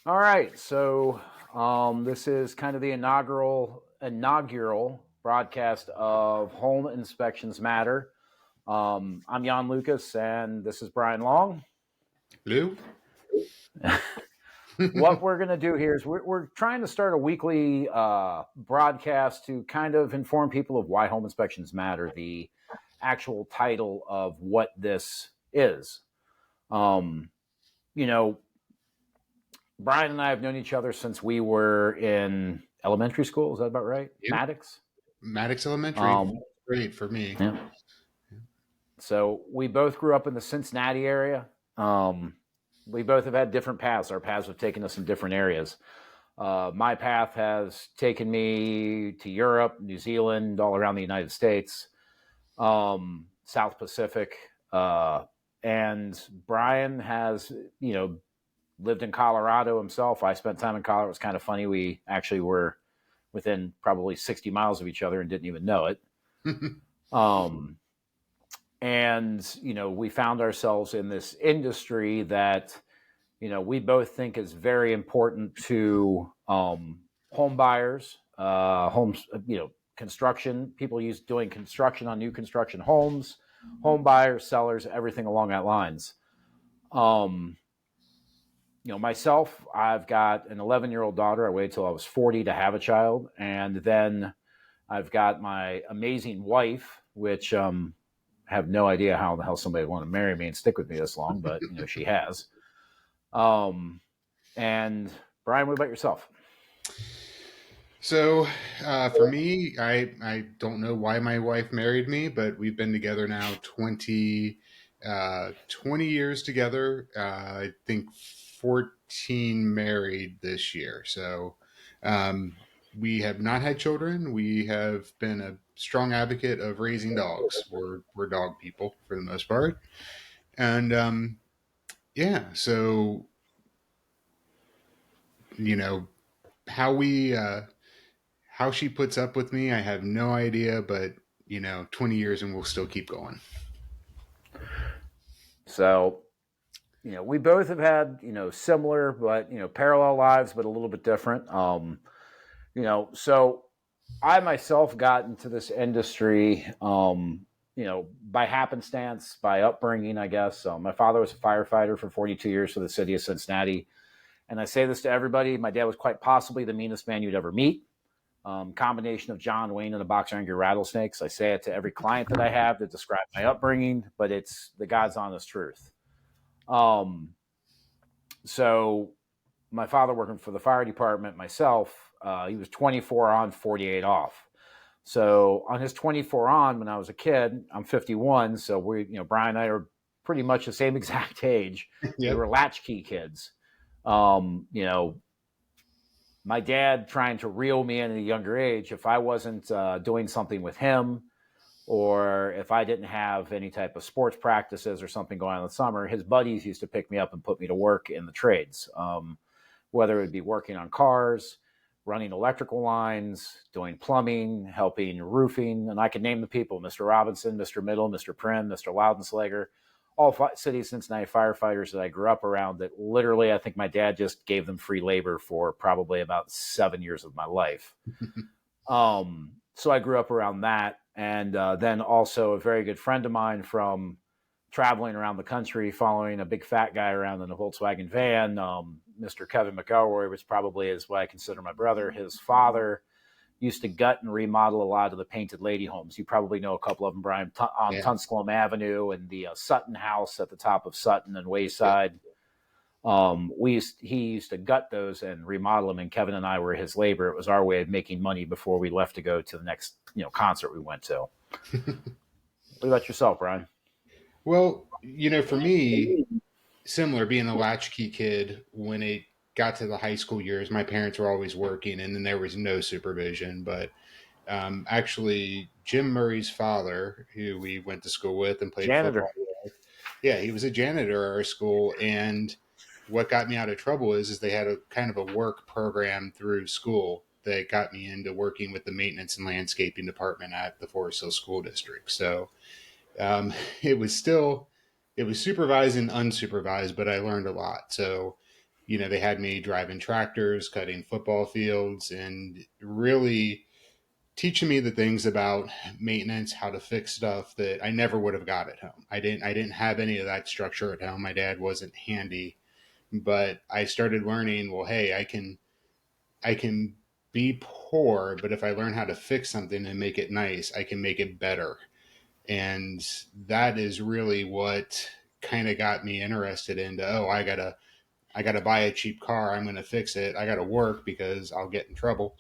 All right, so this is kind of the inaugural broadcast of Home Inspections Matter. I'm Yon Lucas, and this is Brian Long. Lou? What we're going to do here is we're trying to start a weekly broadcast to kind of inform people of why home inspections matter, the actual title of what this is. Um, you know, Brian and I have known each other since we were in elementary school. Is that about right? Yep. Maddox? Maddox Elementary. Um, Great for me. yeah. So we both grew up in the Cincinnati area. We both have had different paths. Our paths have taken us in different areas. My path has taken me to Europe, New Zealand, all around the United States, South Pacific. And Brian has, lived in Colorado himself. I spent time in Colorado. It was kind of funny. We actually were within probably 60 miles of each other and didn't even know it. Um, and, we found ourselves in this industry that, we both think is very important to home buyers, homes, construction, people doing construction on new construction homes, home buyers, sellers, everything along that lines. Myself, I've got an 11-year-old daughter. I waited till I was 40 to have a child. And then I've got my amazing wife, which have no idea how the hell somebody would want to marry me and stick with me this long, but, she has. And Brian, what about yourself? So, for me, I don't know why my wife married me, but we've been together now 20 years together. I think 14 married this year. So, we have not had children. We have been a strong advocate of raising dogs. We're dog people for the most part. And, yeah, so, you know, how we, how she puts up with me, I have no idea, but 20 years and we'll still keep going. So, we both have had, similar, but, parallel lives, but a little bit different. So I myself got into this industry, by happenstance, by upbringing, I guess. My father was a firefighter for 42 years for the city of Cincinnati. And I say this to everybody. My dad was quite possibly the meanest man you'd ever meet. Combination of John Wayne and a box of angry rattlesnakes. I say it to every client that I have to describe my upbringing, but it's the God's honest truth. Um, so my father working for the fire department, myself, he was 24 on, 48 off. So on his 24 on, when I was a kid, I'm 51. So Brian and I are pretty much the same exact age. We Yep. were latchkey kids. My dad trying to reel me in at a younger age. If I wasn't doing something with him, or if I didn't have any type of sports practices or something going on in the summer, his buddies used to pick me up and put me to work in the trades, whether it would be working on cars, running electrical lines, doing plumbing, helping roofing. And I can name the people: Mr. Robinson, Mr. Middle, Mr. Prim, Mr. Loudenslager, all city of Cincinnati firefighters that I grew up around that literally I think my dad just gave them free labor for probably about 7 years of my life. So I grew up around that. And then also a very good friend of mine from traveling around the country, following a big fat guy around in a Volkswagen van, Mr. Kevin McElroy, which probably is what I consider my brother. His father used to gut and remodel a lot of the painted lady homes. You probably know a couple of them, Brian, on Yeah. Tunsclome Avenue and the Sutton House at the top of Sutton and Yep. Wayside. He used to gut those and remodel them, and Kevin and I were his labor. It was our way of making money before we left to go to the next concert we went to. What about yourself, Brian? Well, for me, similar being a latchkey kid, when it got to the high school years, my parents were always working and then there was no supervision. But actually, Jim Murray's father, who we went to school with and played Janitor. football with, yeah, he was a janitor at our school. And what got me out of trouble is they had a kind of a work program through school that got me into working with the maintenance and landscaping department at the Forest Hill School District. So um, it was supervised and unsupervised, but I learned a lot. So, they had me driving tractors, cutting football fields, and really teaching me the things about maintenance, how to fix stuff that I never would have got at home. I didn't have any of that structure at home. My dad wasn't handy, but I started learning, well, hey, I can be poor, but if I learn how to fix something and make it nice, I can make it better. And that is really what kind of got me interested into, oh, I gotta buy a cheap car, I'm gonna fix it, I gotta work because I'll get in trouble.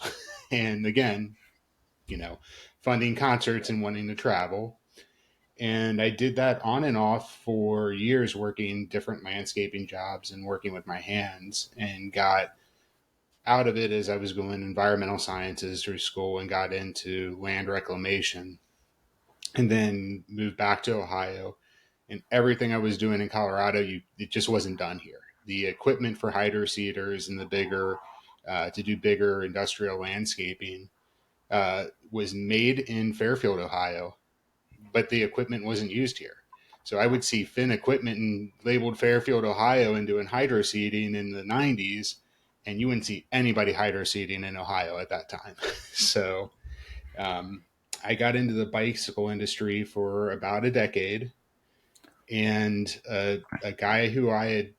And again, you know, funding concerts and wanting to travel. And I did that on and off for years, working different landscaping jobs and working with my hands, and got out of it as I was going environmental sciences through school and got into land reclamation, and then moved back to Ohio. And everything I was doing in Colorado, it just wasn't done here. The equipment for hydro seeders and the bigger, to do bigger industrial landscaping, was made in Fairfield, Ohio, but the equipment wasn't used here. So I would see Finn equipment and labeled Fairfield, Ohio, and doing hydro seeding in the 90s, and you wouldn't see anybody hydro seeding in Ohio at that time. So um, I got into the bicycle industry for about a decade, and a guy who I had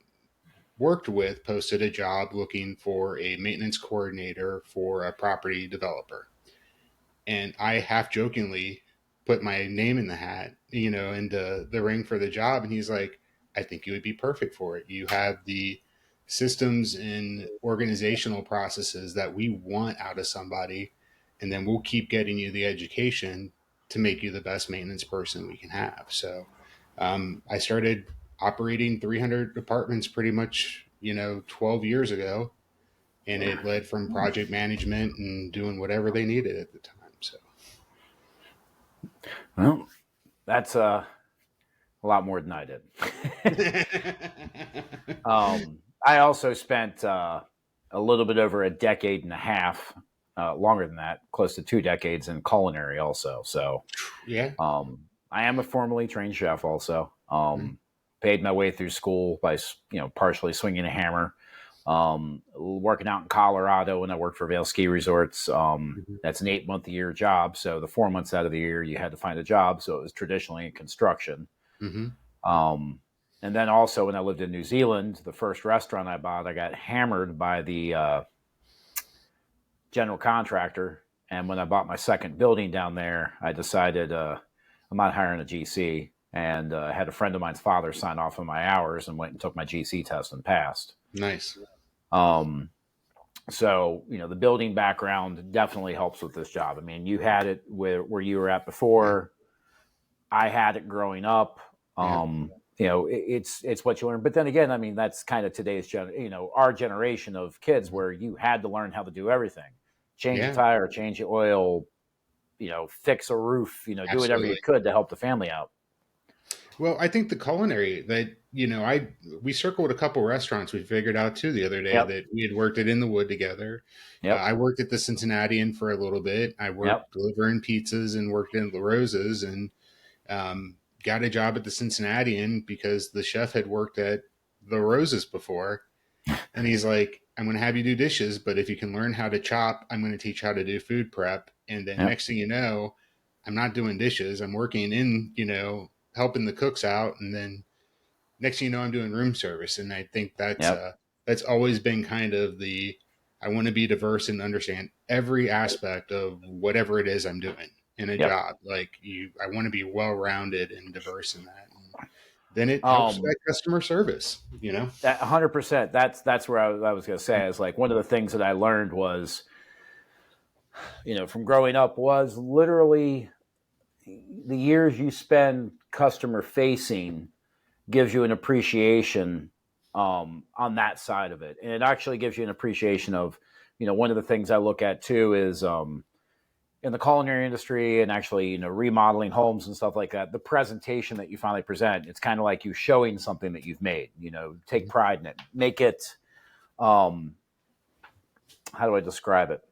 worked with posted a job looking for a maintenance coordinator for a property developer. And I half jokingly put my name in the hat, into the ring for the job. And he's like, I think you would be perfect for it. You have the systems and organizational processes that we want out of somebody. And then we'll keep getting you the education to make you the best maintenance person we can have. So I started operating 300 apartments pretty much, 12 years ago. And it led from project management and doing whatever they needed at the time. So Well, that's a lot more than I did. I also spent a little bit over a decade and a half, longer than that, close to 2 decades in culinary also. So yeah. I am a formally trained chef also. Paid my way through school by, partially swinging a hammer. Working out in Colorado when I worked for Vail Ski Resorts. That's an 8-month-a-year job. So the 4 months out of the year, you had to find a job. So it was traditionally in construction. And then also when I lived in New Zealand, the first restaurant I bought, I got hammered by the general contractor. And when I bought my second building down there, I decided I'm not hiring a GC. And I had a friend of mine's father sign off on my hours and went and took my GC test and passed. Nice. So, the building background definitely helps with this job. I mean, you had it where you were at before. I had it growing up. It's what you learn. But then again, I mean, that's kind of today's our generation of kids where you had to learn how to do everything. Change a tire, change the oil, fix a roof, do whatever you could to help the family out. Well, I think the culinary that, we circled a couple restaurants we figured out too the other day that we had worked at In the Wood together. I worked at the Cincinnati and for a little bit. I worked delivering pizzas and worked in La Rosa's, and got a job at the Cincinnati because the chef had worked at the Rosa's before. And he's like, I'm going to have you do dishes, but if you can learn how to chop, I'm going to teach how to do food prep. And then next thing you know, I'm not doing dishes. I'm working in, helping the cooks out. And then next thing you know, I'm doing room service. And I think that's always been kind of I want to be diverse and understand every aspect of whatever it is I'm doing in a job. Like I want to be well-rounded and diverse in that. And then it helps with that customer service, 100%. That's where I was going to say is like one of the things that I learned was, from growing up was literally the years you spend customer facing gives you an appreciation on that side of it. And it actually gives you an appreciation of, one of the things I look at too is in the culinary industry and actually, remodeling homes and stuff like that, the presentation that you finally present, it's kind of like you showing something that you've made, take pride in it, make it, how do I describe it?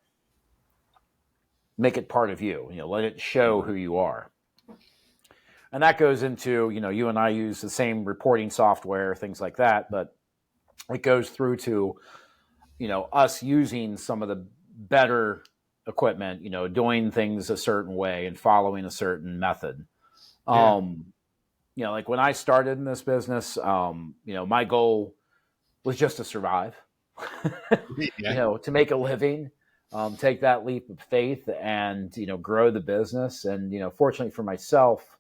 Make it part of you, let it show who you are. And that goes into, you and I use the same reporting software, things like that. But it goes through to, us using some of the better equipment, doing things a certain way and following a certain method. Yeah. Like when I started in this business, my goal was just to survive, Yeah. to make a living, take that leap of faith and, grow the business. And, fortunately for myself,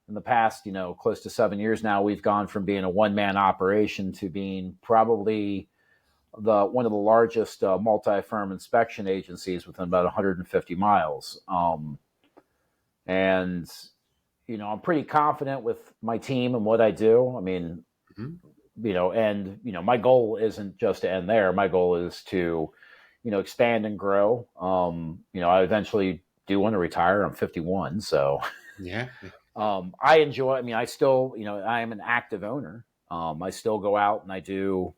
in the past, close to 7 years now, we've gone from being a one-man operation to being probably one of the largest multi-firm inspection agencies within about 150 miles. And I'm pretty confident with my team and what I do. I mean, Mm-hmm. my goal isn't just to end there. My goal is to, expand and grow. I eventually do want to retire. I'm 51, so Yeah. I enjoy. I mean, I still, I am an active owner. I still go out and I do.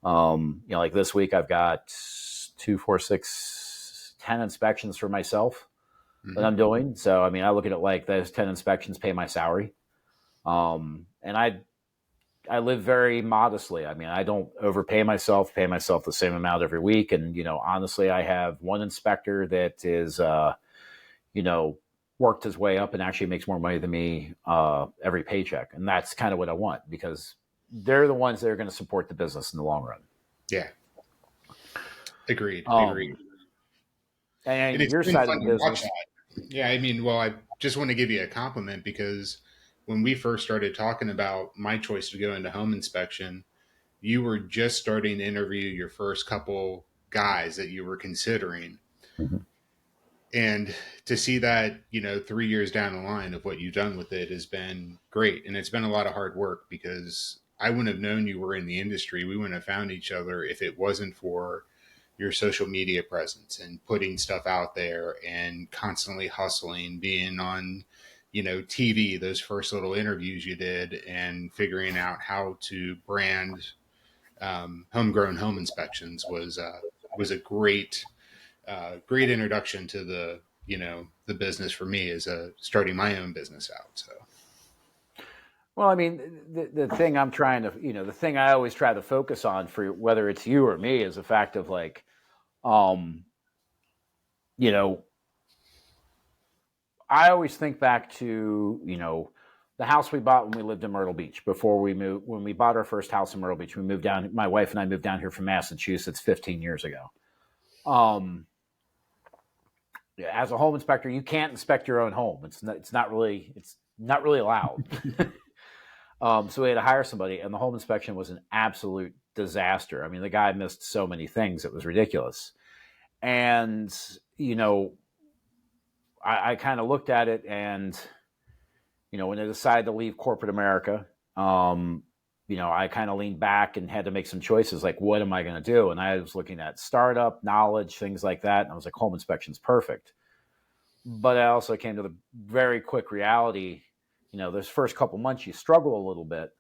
Like this week, I've got 2, 4, 6, 10 inspections for myself that Mm-hmm. I'm doing. So, I mean, I look at it like those 10 inspections pay my salary. And I live very modestly. I mean, I don't overpay myself, pay myself the same amount every week. And, honestly, I have one inspector that is, you know, worked his way up and actually makes more money than me every paycheck. And that's kind of what I want because they're the ones that are going to support the business in the long run. Yeah. Agreed. Agreed. Um, And and it's your been side of fun the to watch business, that. Yeah. I mean, well, I just want to give you a compliment because when we first started talking about my choice to go into home inspection, you were just starting to interview your first couple guys that you were considering. Mhm. And to see that, 3 years down the line of what you've done with it has been great. And it's been a lot of hard work because I wouldn't have known you were in the industry. We wouldn't have found each other if it wasn't for your social media presence and putting stuff out there and constantly hustling, being on, TV, those first little interviews you did, and figuring out how to brand homegrown home inspections was a great introduction to the business for me as starting my own business out. So well, I mean, the thing I'm trying to, the thing I always try to focus on for whether it's you or me is the fact of like, um, you know, I always think back to, the house we bought when we lived in Myrtle Beach before we moved. When we bought our first house in Myrtle Beach, we moved down. My wife and I moved down here from Massachusetts 15 years ago. Um, as a home inspector, you can't inspect your own home. It's not really allowed. So we had to hire somebody, and the home inspection was an absolute disaster. I mean, the guy missed so many things; it was ridiculous. And you know, I kind of looked at it, and when I decided to leave corporate America, um, I kind of leaned back and had to make some choices, like what am I going to do? And I was looking at startup knowledge, things like that, and I was like, home inspection's perfect. But I also came to the very quick reality. Those first couple months you struggle a little bit.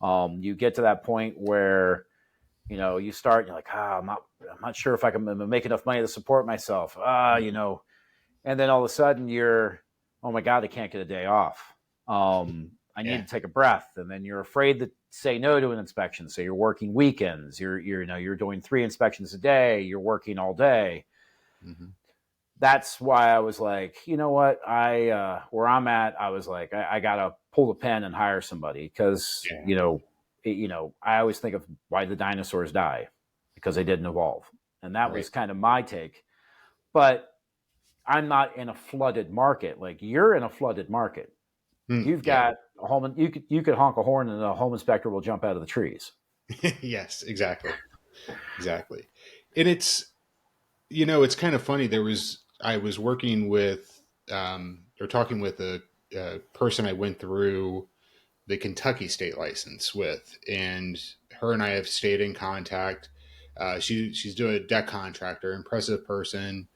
You get to that point where you start. You're like, I'm not sure if I can make enough money to support myself. And then all of a sudden oh my god, I can't get a day off. I need yeah. to take a breath, and then you're afraid to say no to an inspection. So you're working weekends. You're doing 3 inspections a day. You're working all day. Mm-hmm. That's why I was like, you know what, where I'm at, I was like, I gotta pull the pen and hire somebody because Yeah. I always think of why the dinosaurs die because they didn't evolve, and that Right. was kind of my take. But I'm not in a flooded market like you're in a flooded market. You've Yeah. got a home. You could honk a horn and a home inspector will jump out of the trees. Yes. Exactly. Exactly. And it's kind of funny. I was working with or talking with a person I went through the Kentucky state license with, and her and I have stayed in contact. She's doing a deck contractor, impressive person.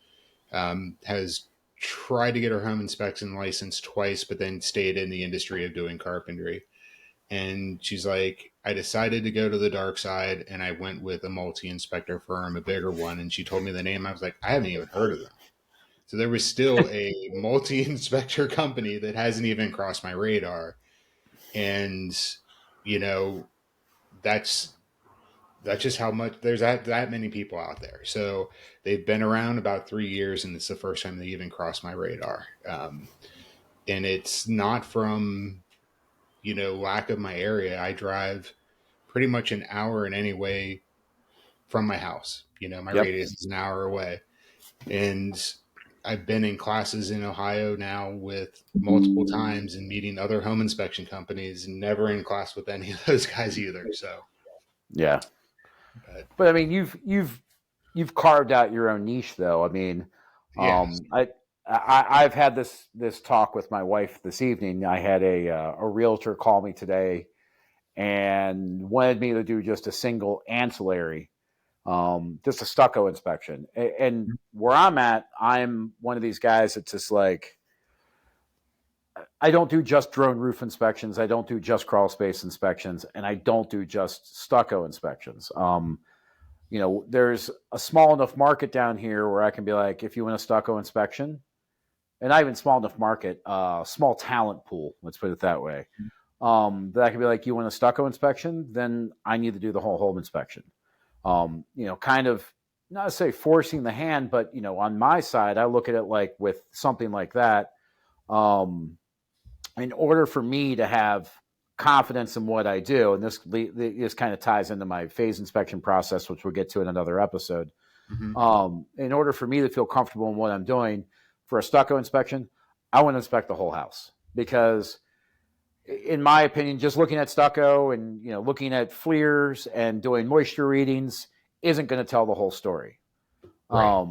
Has tried to get her home inspection license twice, but then stayed in the industry of doing carpentry. And she's like, I decided to go to the dark side, and I went with a multi inspector firm, a bigger one. And she told me the name. I was like, I haven't even heard of them. So there was still a multi inspector company that hasn't even crossed my radar. And, you know, that's That's just how much there's that many people out there. So they've been around about 3 years, and it's the first time they even crossed my radar. And it's not from lack of my area. I drive pretty much an hour in any way from my house. My Yep. radius is an hour away, and I've been in classes in Ohio now with multiple times and meeting other home inspection companies, and never in class with any of those guys either. So, Yeah. but But I mean, you've carved out your own niche, though. I mean, yeah, um, I, I've had this talk with my wife this evening. I had a realtor call me today and wanted me to do just a single ancillary, just a stucco inspection. And where I'm at, I'm one of these guys that's just like, I don't do just drone roof inspections. I don't do just crawl space inspections, and I don't do just stucco inspections. There's a small enough market down here where I can be like, if you want a stucco inspection, and not even small enough market, small talent pool, let's put it that way, that I can be like, you want a stucco inspection, then I need to do the whole home inspection. Kind of not to say forcing the hand, but on my side, I look at it like with something like that. Um, in order for me to have confidence in what I do, and this kind of ties into my phase inspection process, which we'll get to in another episode. hmm In order for me to feel comfortable in what I'm doing for a stucco inspection, I want to inspect the whole house because, in my opinion, just looking at stucco and looking at FLIRs and doing moisture readings isn't going to tell the whole story. right.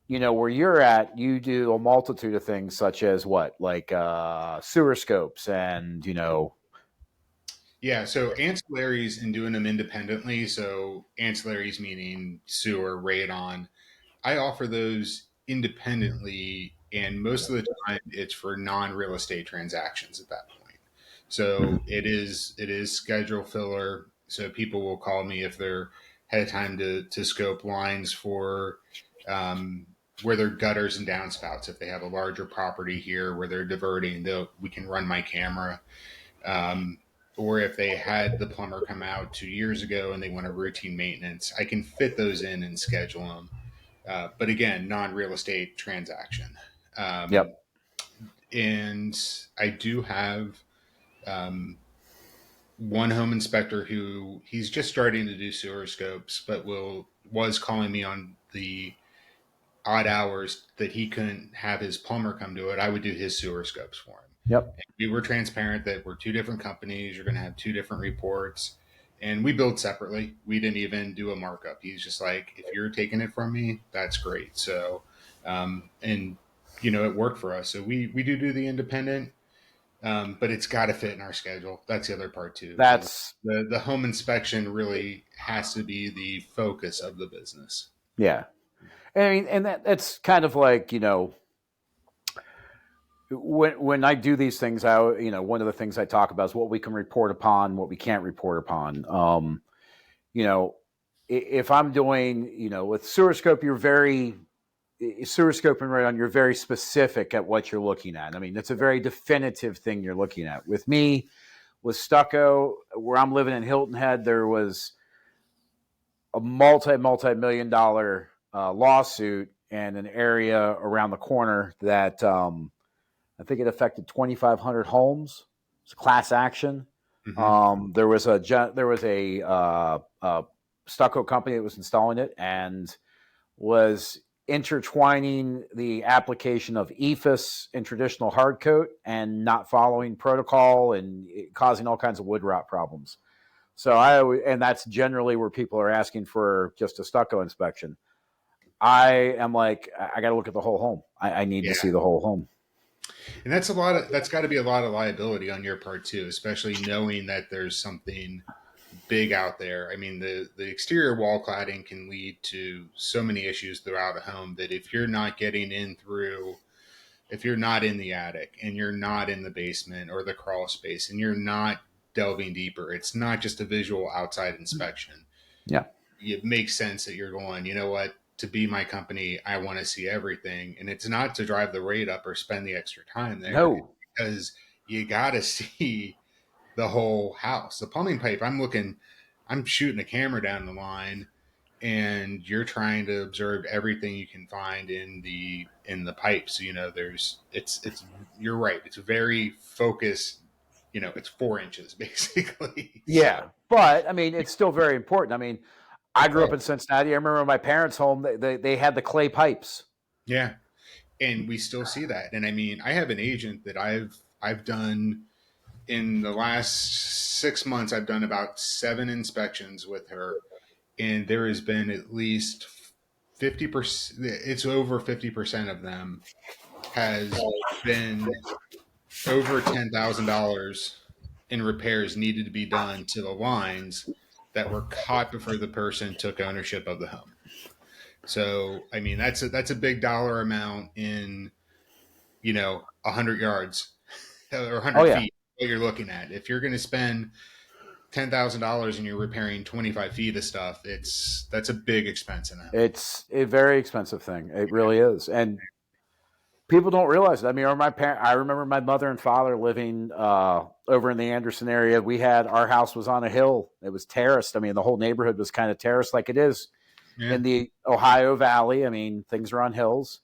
Where you're at, you do a multitude of things such as what, like sewer scopes and Yeah, so ancillaries and doing them independently. So ancillaries meaning sewer, radon. I offer those independently, and most of the time it's for non-real estate transactions at that point. So it is schedule filler. So people will call me if they're had time to scope lines for um, where they're gutters and downspouts. If they have a larger property here where they're diverting, we can run my camera. Um, or if they had the plumber come out 2 years ago and they want a routine maintenance, I can fit those in and schedule them. But again, non-real estate transaction. Um, yep, and I do have um, one home inspector who he's just starting to do sewer scopes, but was calling me on the odd hours that he couldn't have his plumber come do it. I would do his sewer scopes for him. yep, And we were transparent that we're two different companies. You're going to have two different reports. And we build separately. We didn't even do a markup. He's just like, if you're taking it from me, that's great. So, and it worked for us. So we do the independent, but it's got to fit in our schedule. That's the other part too. Is that's the home inspection really has to be the focus of the business. yeah. I mean, and that's kind of like when I do these things, one of the things I talk about is what we can report upon, what we can't report upon. You know, if I'm doing, with Sewerscope, you're very Sewerscope and Radon, you're very specific at what you're looking at. I mean, it's a very definitive thing you're looking at. With me, with stucco, where I'm living in Hilton Head, there was a multi-million dollar lawsuit in an area around the corner that I think it affected 2,500 homes. It's a class action. Mm-hmm. There was a stucco company that was installing it and was intertwining the application of EFIS in traditional hard coat and not following protocol and causing all kinds of wood rot problems. So and that's generally where people are asking for just a stucco inspection. I am like, I got to look at the whole home. I need to Yeah. see the whole home. And that's got to be a lot of liability on your part too, especially knowing that there's something big out there. I mean, the exterior wall cladding can lead to so many issues throughout a home that if you're not getting in through, if you're not in the attic and you're not in the basement or the crawl space and you're not delving deeper, it's not just a visual outside inspection. Yeah. It makes sense that you're going, you know what, to be my company, I want to see everything. And it's not to drive the rate up or spend the extra time there. It's No. because you got to see the whole house. The plumbing pipe, I'm shooting a camera down the line, and you're trying to observe everything you can find in the pipes. You know, it's you're right. It's very focused. You know, it's 4 inches basically. Yeah, So but I mean, it's still very important. I mean, I grew up oh in Cincinnati. I remember my parents' home; they had the clay pipes. yeah, and we still see that. And I mean, I have an agent that I've done in the last 6 months. I've done about 7 inspections with her, and there has been at least 50%. It's over 50% of them has been over $10,000 in repairs needed to be done to the lines that were caught before the person took ownership of the home. So, I mean, that's a big dollar amount in, 100 yards or Oh 100 yeah, feet. What you're looking at, if you're going to spend $10,000 and you're repairing 25 feet of stuff, that's a big expense in a home. it's a very expensive thing. It really is, and people don't realize it. I mean, I remember my mother and father living over in the Anderson area. We had our house was on a hill. It was terraced. I mean, the whole neighborhood was kind of terraced, like it is Yeah. in the Ohio Valley. I mean, things are on hills.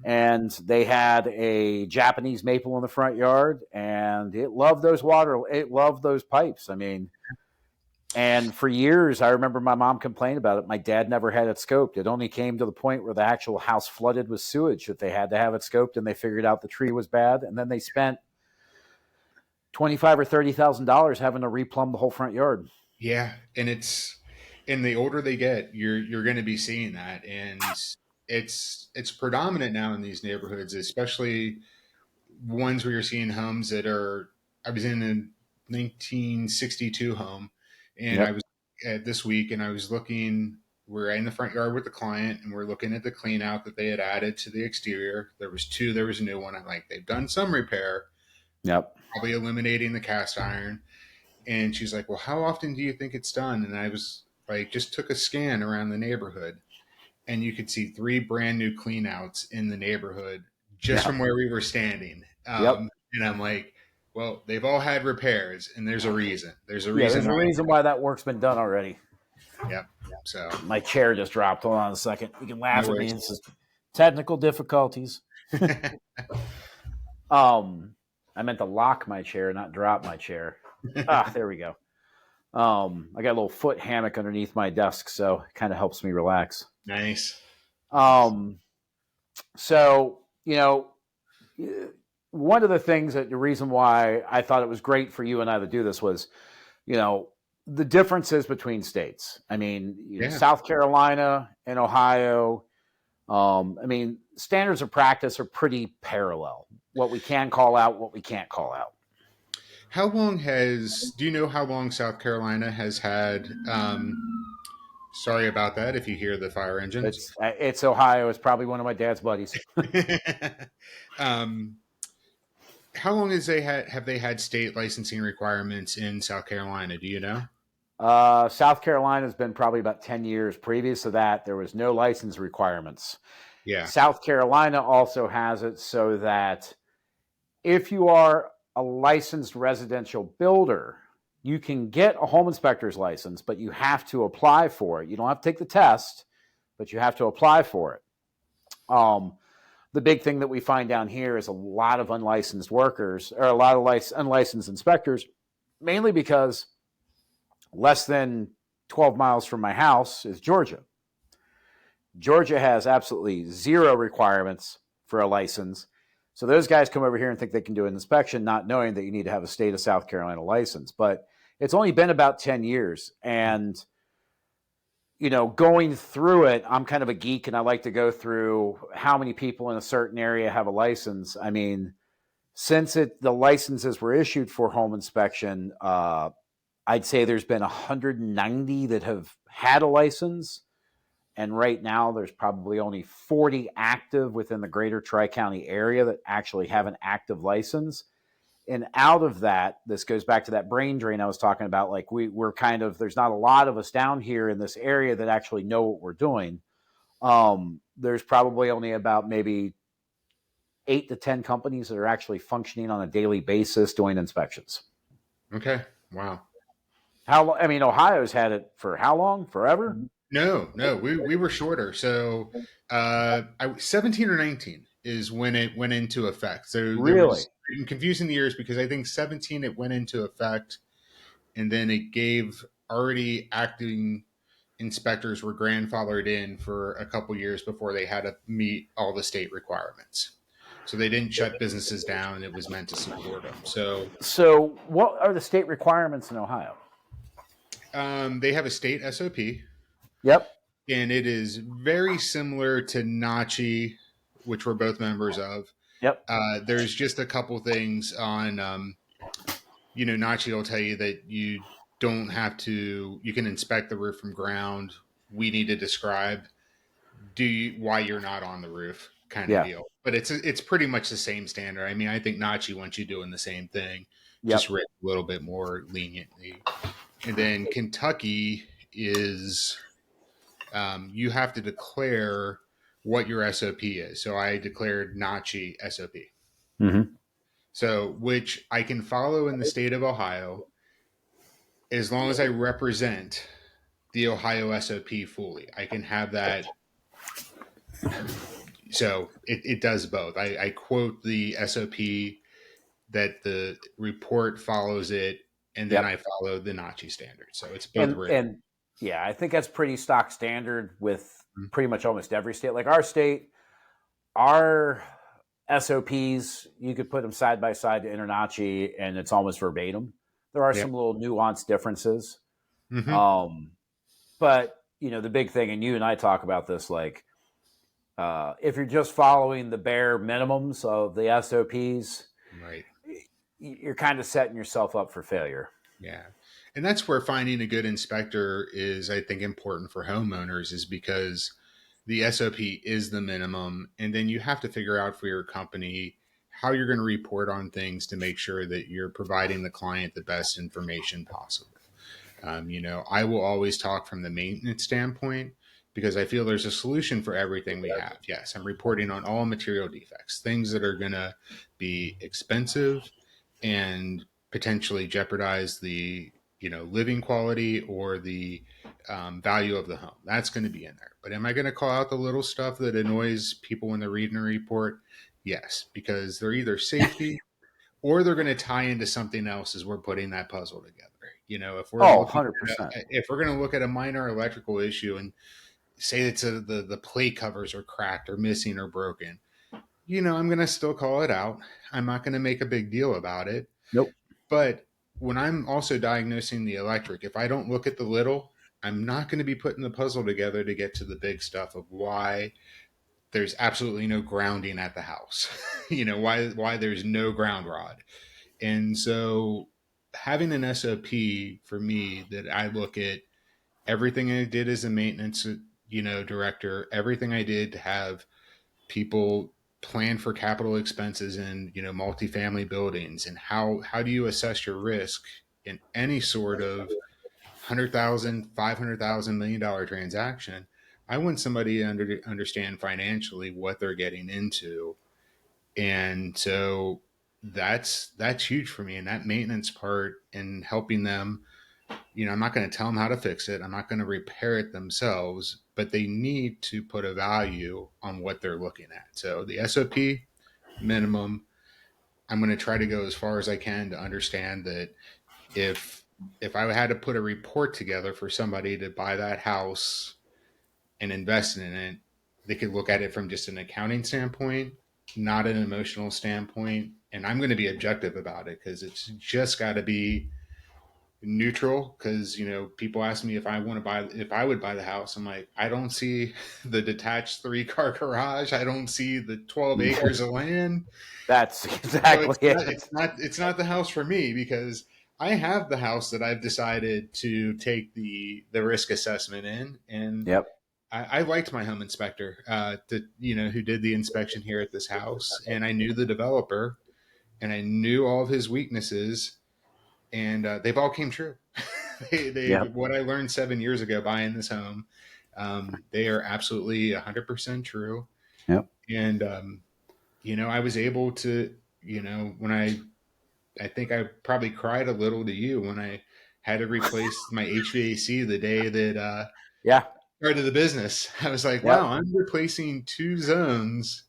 And they had a Japanese maple in the front yard, and it loved those water. It loved those pipes. I mean, and for years, I remember my mom complained about it. My dad never had it scoped. It only came to the point where the actual house flooded with sewage that they had to have it scoped, and they figured out the tree was bad. And then they spent $25,000 or $30,000 having to replumb the whole front yard. Yeah, and the older they get, you're going to be seeing that, and it's predominant now in these neighborhoods, especially ones where you're seeing homes that are. I was in a 1962 home, and I Yep. was this week, and I was looking. We're in the front yard with the client, and we're looking at the clean out that they had added to the exterior. There was two. There was a new one. I'm like, they've done some repair, Yep. probably eliminating the cast iron. And she's like, well, how often do you think it's done? And I was like, just took a scan around the neighborhood, and you could see three brand new cleanouts in the neighborhood just Yeah. from where we were standing. Yep. And I'm like, well, they've all had repairs, and there's a reason. There's a Yeah. reason There's a why. reason why that work's been done already. Yep. So My chair just dropped. Hold on a second. You can no laugh at me. worries. It's just technical difficulties. I meant to lock my chair, not drop my chair. There we go. I got a little foot hammock underneath my desk, so it kind of helps me relax. Nice. Um, so one of the things that the reason why I thought it was great for you and I to do this was, you know, the differences between states. I mean, Yeah. South Carolina and Ohio. I mean, standards of practice are pretty parallel. What we can call out, what we can't call out. Do you know how long South Carolina has had, sorry about that if you hear the fire engines. It's Ohio. It's probably one of my dad's buddies. um, how long have they had state licensing requirements in South Carolina? Do you know? South Carolina has been probably about 10 years. Previous to that, there was no license requirements. Yeah. South Carolina also has it so that if you are a licensed residential builder, you can get a home inspector's license, but you have to apply for it. You don't have to take the test, but you have to apply for it. The big thing that we find down here is a lot of unlicensed workers or a lot of unlicensed inspectors, mainly because less than 12 miles from my house is Georgia. Georgia has absolutely zero requirements for a license. So those guys come over here and think they can do an inspection, not knowing that you need to have a state of South Carolina license. But it's only been about 10 years. And, going through it, I'm kind of a geek and I like to go through how many people in a certain area have a license. I mean, since the licenses were issued for home inspection, I'd say there's been 190 that have had a license. And right now, there's probably only 40 active within the greater Tri-County area that actually have an active license. And out of that, this goes back to that brain drain I was talking about. Like we're kind of, there's not a lot of us down here in this area that actually know what we're doing. There's probably only about maybe 8 to 10 companies that are actually functioning on a daily basis doing inspections. Okay. Wow. I mean, Ohio's had it for how long? Forever? No, we were shorter. So 17 or 19 is when it went into effect. So there Really? was, I'm confusing the years because I think 17 it went into effect, and then it gave already acting inspectors were grandfathered in for a couple years before they had to meet all the state requirements. So they didn't shut businesses down. It was meant to support them. So So, what are the state requirements in Ohio? they have a state SOP, Yep. and it is very similar to Nachi, which we're both members of. Yep. There's just a couple things on, Nachi will tell you that you don't have to, you can inspect the roof from ground. We need to describe why you're not on the roof kind of Yeah. deal. But it's pretty much the same standard. I mean, I think Nachi wants you doing the same thing, just Yep. written a little bit more leniently. And then Kentucky is you have to declare what your SOP is. So I declared Nachi SOP. Mm-hmm. So which I can follow in the state of Ohio as long as I represent the Ohio SOP fully. I can have that. So it does both. I quote the SOP that the report follows it, and then I Yep. follow the Nachi standard. So it's both And written. and yeah, I think that's pretty stock standard with pretty much almost every state. Like our state, our SOPs, you could put them side by side to Internachi, and it's almost verbatim. There are Yep. some little nuanced differences, Mm-hmm. um, but the big thing, and you and I talk about this, like if you're just following the bare minimums of the SOPs, Right. you're kind of setting yourself up for failure. Yeah. And that's where finding a good inspector is, I think, important for homeowners, is because the SOP is the minimum. And then you have to figure out for your company how you're going to report on things to make sure that you're providing the client the best information possible. I will always talk from the maintenance standpoint because I feel there's a solution for everything we have. Yes, I'm reporting on all material defects, things that are going to be expensive and potentially jeopardize the living quality or the value of the home. That's going to be in there. But am I going to call out the little stuff that annoys people when they're reading a report? Yes, because they're either safety or they're going to tie into something else as we're putting that puzzle together. If we're Oh, looking 100%. if we're going to look at a minor electrical issue and say it's the plate covers are cracked or missing or broken, I'm going to still call it out. I'm not going to make a big deal about it. Nope. But when I'm also diagnosing the electric, if I don't look at the little, I'm not going to be putting the puzzle together to get to the big stuff of why there's absolutely no grounding at the house. Why there's no ground rod. And so having an SOP for me that I look at everything I did as a maintenance, director, everything I did to have people plan for capital expenses in, multifamily buildings, and how do you assess your risk in any sort of 100,000, 500,000, $1 million transaction. I want somebody to understand financially what they're getting into, and so that's huge for me. And that maintenance part and helping them, I'm not going to tell them how to fix it. I'm not going to repair it themselves, but they need to put a value on what they're looking at. So the SOP minimum, I'm going to try to go as far as I can to understand that if if I had to put a report together for somebody to buy that house and invest in it, they could look at it from just an accounting standpoint, not an emotional standpoint. And I'm going to be objective about it because it's just got to be neutral. Because people ask me if I would buy the house. I'm like, I don't see the detached 3-car garage. I don't see the 12 acres of land. That's So exactly it. it's not the house for me because I have the house that I've decided to take the risk assessment in, and Yep. I liked my home inspector, who did the inspection here at this house, and I knew the developer, and I knew all of his weaknesses, and they've all came true. they Yep. what I learned 7 years ago buying this home, they are absolutely 100% true, Yep. and I was able to, when I think I probably cried a little to you when I had to replace my HVAC the day that Yeah. started the business. I was like, wow, Yep. I'm replacing two zones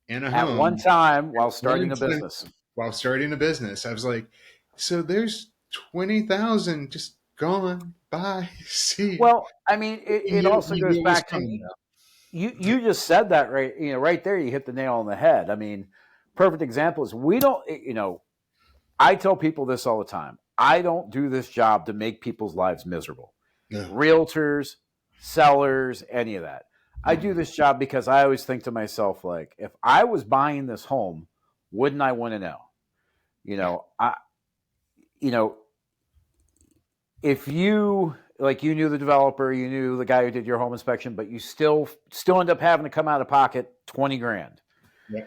in a At one home time while one starting a time business. while starting a business. I was like, so there's 20,000 just gone by. See, Well, I mean, it also you goes knew it was back to coming up. you just said that right. Right there, you hit the nail on the head. I mean, perfect example is we don't. I tell people this all the time. I don't do this job to make people's lives miserable. No. Realtors, sellers, any of that. I do this job because I always think to myself, like, if I was buying this home, wouldn't I want to know? You Yeah. know, I, you know, if you like you knew the developer, you knew the guy who did your home inspection, but you still end up having to come out of pocket 20 grand. Yeah.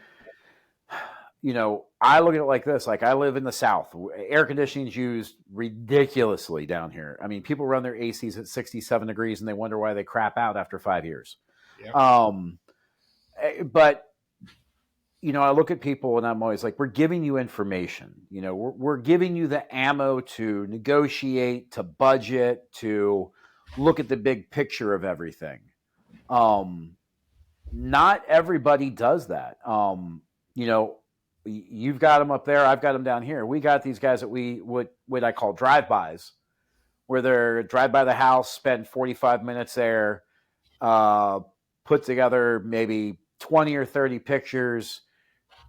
I look at it like this. Like I live in the South. Air conditioning is used ridiculously down here. I mean, people run their ACs at 67 degrees and they wonder why they crap out after 5 years. Yeah. But I look at people and I'm always like, we're giving you information. We're giving you the ammo to negotiate, to budget, to look at the big picture of everything. Not everybody does that. You've got them up there. I've got them down here. We got these guys that what I call drive-bys, where they're drive by the house, spend 45 minutes there, put together maybe 20 or 30 pictures,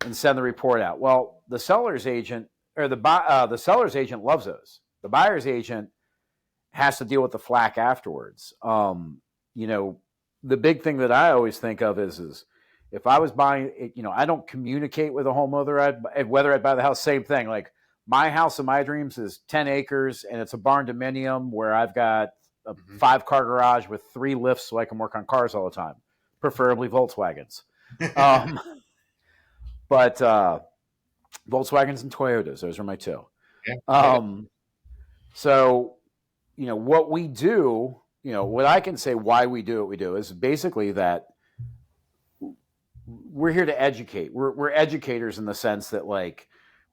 and send the report out. Well, the seller's agent or the seller's agent loves those. The buyer's agent has to deal with the flack afterwards. The big thing that I always think of is if I was buying it, I don't communicate with a homeowner, whether I'd buy the house, same thing. Like my house of my dreams is 10 acres and it's a barn dominium where I've got a 5-car garage with 3 lifts so I can work on cars all the time, preferably Volkswagens. But Volkswagens and Toyotas, those are my two. Yeah. So, what we do, what I can say why we do what we do is basically that we're here to educate. We're educators in the sense that, like,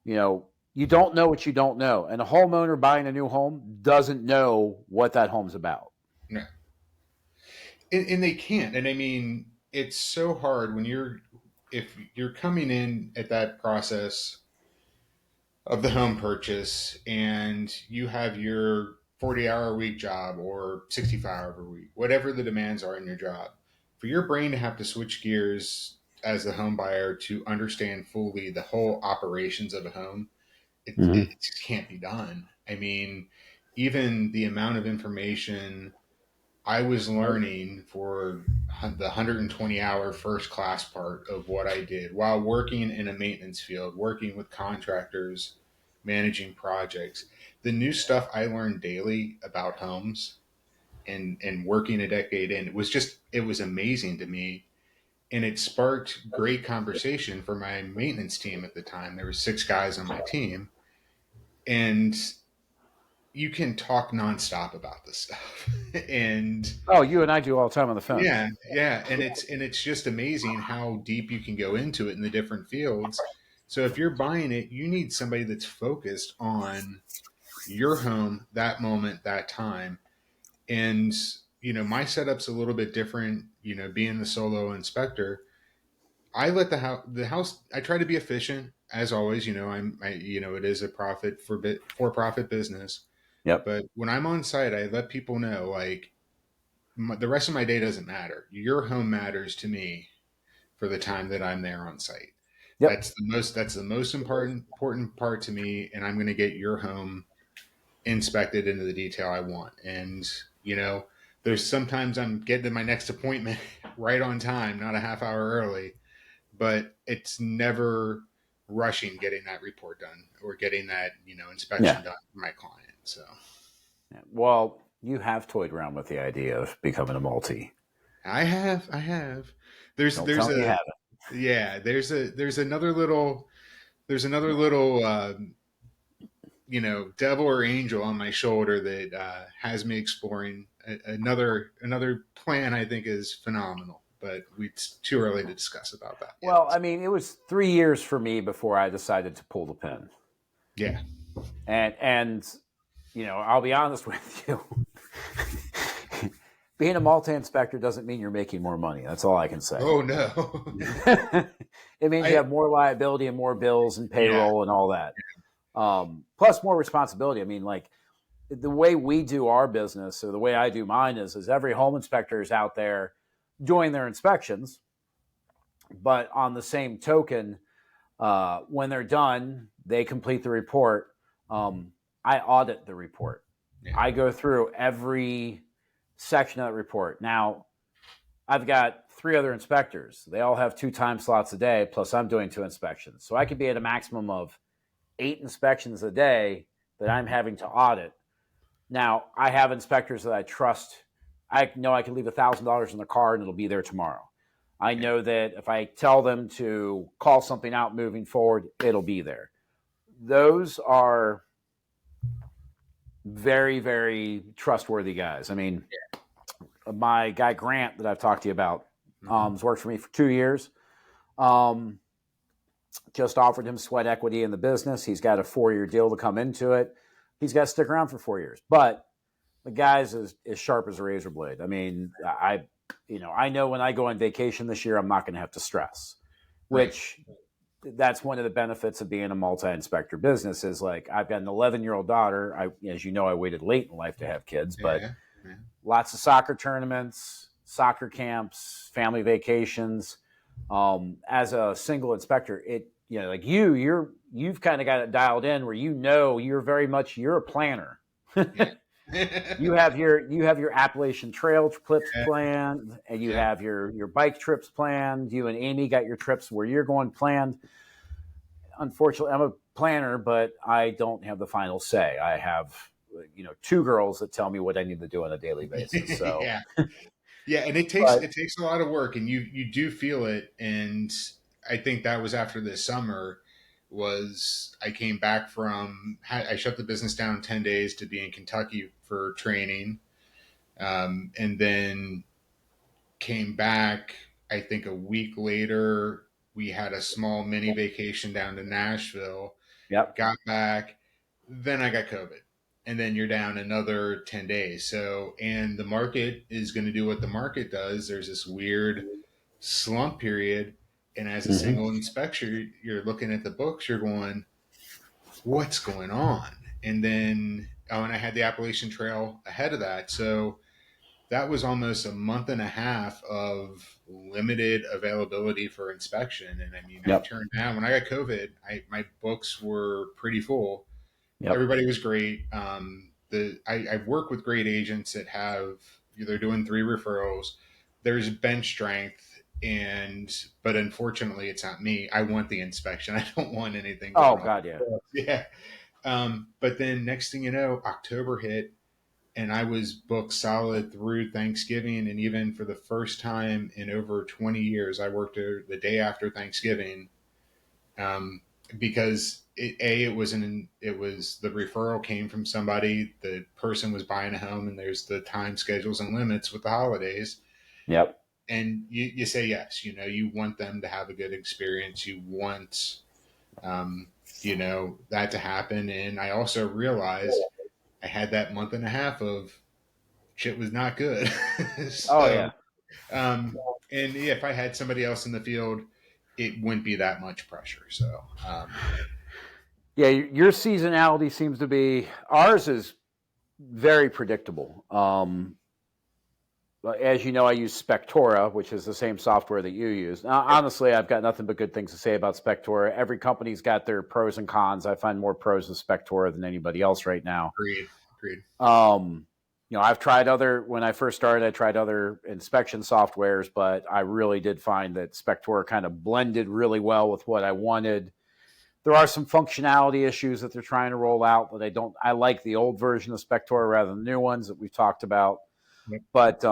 you don't know what you don't know. And a homeowner buying a new home doesn't know what that home's about. No. And they can't. And I mean, it's so hard when if you're coming in at that process of the home purchase and you have your 40-hour a week job or 65-hour a week, whatever the demands are in your job, for your brain to have to switch gears as the home buyer to understand fully the whole operations of a home, it just can't be done. I mean, even the amount of information I was learning for the 120-hour first class part of what I did while working in a maintenance field, working with contractors, managing projects. The new stuff I learned daily about homes and working a decade in, it was amazing to me. And it sparked great conversation for my maintenance team at the time. There were 6 guys on my team, and you can talk nonstop about this stuff. And Oh, you and I do all the time on the phone. yeah, yeah, and it's just amazing how deep you can go into it in the different fields. So if you're buying it, you need somebody that's focused on your home, that moment, that time. And my setup's a little bit different, being the solo inspector. I let the house I try to be efficient as always, it is a for profit business. Yep. But when I'm on site, I let people know, like, the rest of my day doesn't matter. Your home matters to me for the time that I'm there on site. Yep. That's the most important part to me, and I'm going to get your home inspected into the detail I want. And there's sometimes I'm getting to my next appointment right on time, not a half hour early, but it's never rushing getting that report done or getting that inspection done for my client. So Well, you have toyed around with the idea of becoming a multi. I have. There's Don't there's tell me you a haven't. yeah there's another little devil or angel on my shoulder that has me exploring another plan I think is phenomenal, but it's too early to discuss about that yet. Well, I mean, it was 3 years for me before I decided to pull the pin. Yeah. And I'll be honest with you. Being a multi-inspector doesn't mean you're making more money. That's all I can say. Oh no. It means you have more liability and more bills and payroll and all that. Plus more responsibility. I mean, like the way we do our business, or the way I do mine is every home inspector is out there doing their inspections. But on the same token, when they're done, they complete the report. I audit the report. Yeah. I go through every section of that report. Now, I've got 3 other inspectors. They all have 2 time slots a day, plus I'm doing 2 inspections. So I could be at a maximum of 8 inspections a day that I'm having to audit. Now, I have inspectors that I trust. I know I can leave $1,000 in the car and it'll be there tomorrow. I know that if I tell them to call something out moving forward, it'll be there. Those are very, very trustworthy guys. I mean, my guy Grant that I've talked to you about has worked for me for 2 years. Just offered him sweat equity in the business. He's got a 4-year deal to come into it. He's got to stick around for 4 years. But the guy's as sharp as a razor blade. I mean, I know when I go on vacation this year, I'm not going to have to stress, which that's one of the benefits of being a multi-inspector business is like, I've got an 11-year-old daughter. As you know, I waited late in life to have kids, but lots of soccer tournaments, soccer camps, family vacations. As a single inspector, like you've kind of got it dialed in where you're a planner. You have your Appalachian Trail trips planned, and you have your bike trips planned. You and Amy got your trips where you're going planned. Unfortunately, I'm a planner, but I don't have the final say. I have 2 girls that tell me what I need to do on a daily basis. So yeah, and it takes a lot of work, and you do feel it. And I think that was after this summer. I came back I shut the business down 10 days to be in Kentucky for training. And then came back, I think a week later, we had a small mini vacation down to Nashville. Yep. Got back. Then I got COVID. And then you're down another 10 days. So, and the market is going to do what the market does. There's this weird slump period. And as a single inspector, you're looking at the books, you're going, what's going on? And then, and I had the Appalachian Trail ahead of that. So that was almost a month and a half of limited availability for inspection. And I mean, I turned down, when I got COVID, my books were pretty full. Yep. Everybody was great. I've worked with great agents that they're doing 3 referrals. There's bench strength. But unfortunately it's not me. I want the inspection. I don't want anything. Oh God. Yeah. But then next thing you know, October hit and I was booked solid through Thanksgiving. And even for the first time in over 20 years, I worked the day after Thanksgiving. Because the referral came from somebody, the person was buying a home, and there's the time schedules and limits with the holidays. Yep. And you say yes, you want them to have a good experience. You want, that to happen. And I also realized I had that month and a half of shit was not good. And if I had somebody else in the field, it wouldn't be that much pressure. So, your seasonality seems to be, ours is very predictable. As you know, I use Spectora, which is the same software that you use. Now, honestly, I've got nothing but good things to say about Spectora. Every company's got their pros and cons. I find more pros with Spectora than anybody else right now. Agreed. I've tried when I first started, I tried other inspection softwares, but I really did find that Spectora kind of blended really well with what I wanted. There are some functionality issues that they're trying to roll out that I like the old version of Spectora rather than the new ones that we've talked about. Yep. But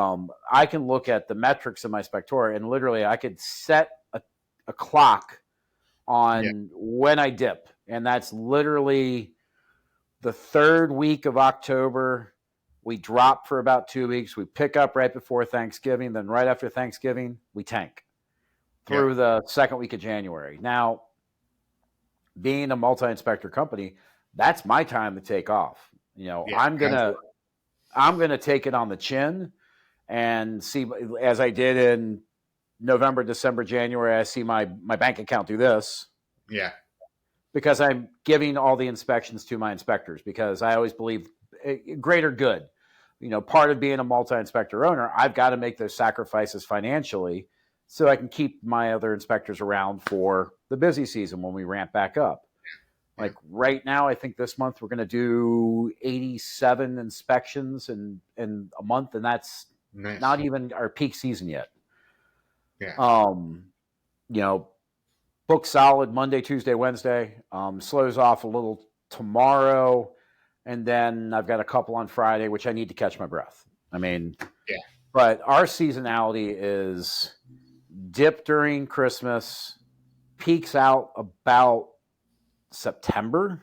I can look at the metrics of my Spectora, and literally I could set a clock on when I dip. And that's literally the 3rd week of October. We drop for about 2 weeks. We pick up right before Thanksgiving. Then right after Thanksgiving, we tank through the 2nd week of January. Now, being a multi-inspector company, that's my time to take off. Yeah, I'm gonna take it on the chin and see, as I did in November, December, January. I see my bank account do this. yeah, Because I'm giving all the inspections to my inspectors, because I always believe greater good. Part of being a multi-inspector owner, I've got to make those sacrifices financially so I can keep my other inspectors around for the busy season when we ramp back up. yeah. Like right now, I think this month we're going to do 87 inspections in a month, and that's Nice. not even our peak season yet. Yeah, Um, you know, book solid Monday, Tuesday, Wednesday. Slows off a little tomorrow, and then I've got a couple on Friday, which I need to catch my breath. I mean, yeah, but our seasonality is dip during Christmas, peaks out about September,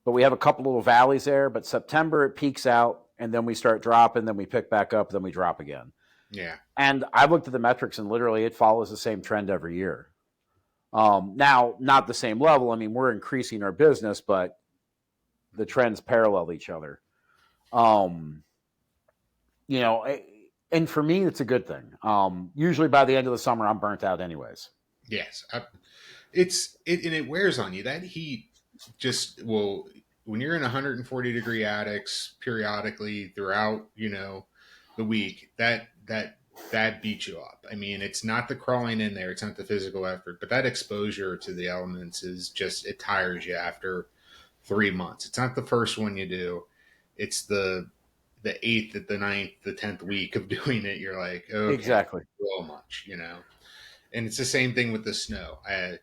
but we have a couple little valleys there. But September it peaks out, and then we start dropping, then we pick back up, then we drop again. yeah, And I've looked at the metrics, and literally it follows the same trend every year. Now, not the same level. I mean, we're increasing our business, but the trends parallel each other. Um, you know, and for me, it's a good thing. Usually by the end of the summer, I'm burnt out anyways. yes. And it wears on you. That heat just will, when you're in 140-degree attics periodically throughout, the week, that beats you up. I mean, it's not the crawling in there, it's not the physical effort, but that exposure to the elements is just, it tires you after 3 months. It's not the first one you do. It's the eighth, the ninth, the 10th week of doing it. You're like, okay, Exactly. so much. And it's the same thing with the snow. It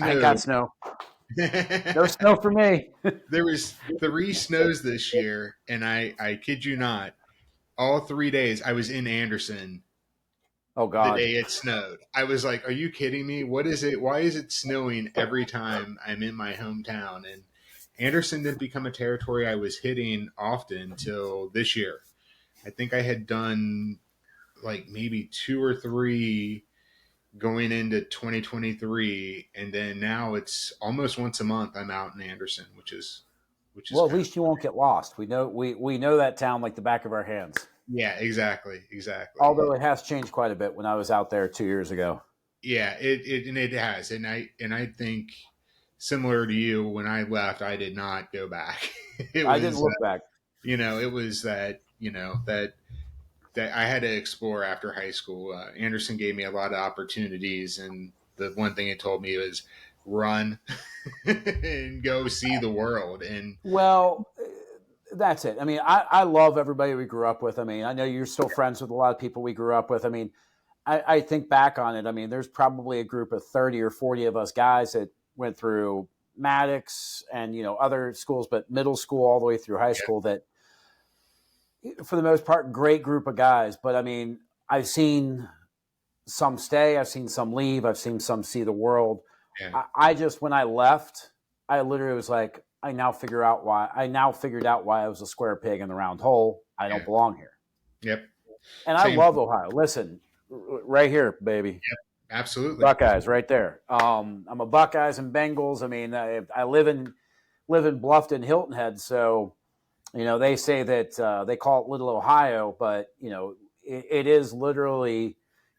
I ain't got snowed. snow. No There snow for me. was 3 snows this year, and I kid you not, all 3 days I was in Anderson Oh the God. day it snowed. I was like, are you kidding me? What is it? Why is it snowing every time I'm in my hometown? And Anderson didn't become a territory I was hitting often till this year. I think I had done like maybe 2 or 3 going into 2023, and then now it's almost once a month I'm out in Anderson, which is Well, at kind of, least you won't get lost. We know that town like the back of our hands. yeah, exactly. Although it has changed quite a bit when I was out there 2 years ago. Yeah, it has, and I think similar to you, when I left, I did not go back. It I didn't was, look back. it was that, that I had to explore after high school. Anderson gave me a lot of opportunities, and the one thing it told me was run and go see the world. And Well, that's it. I mean, I love everybody we grew up with. I mean, I know you're still friends with a lot of people we grew up with. I mean, I think back on it. I mean, there's probably a group of 30 or 40 of us guys that went through Maddox and, other schools, but middle school all the way through high yeah, school that, for the most part, great group of guys. But I mean, I've seen some stay, I've seen some leave, I've seen some see the world. yeah, I just, when I left, I literally was like, I now figured out why I was a square peg in the round hole. I don't yeah, belong here. yep, And I same, love Ohio. Listen, right here, baby. absolutely, Buckeyes right there. I'm a Buckeyes and Bengals. I mean, I live in Bluffton, Hilton Head. So, they say that they call it Little Ohio, but, it is literally,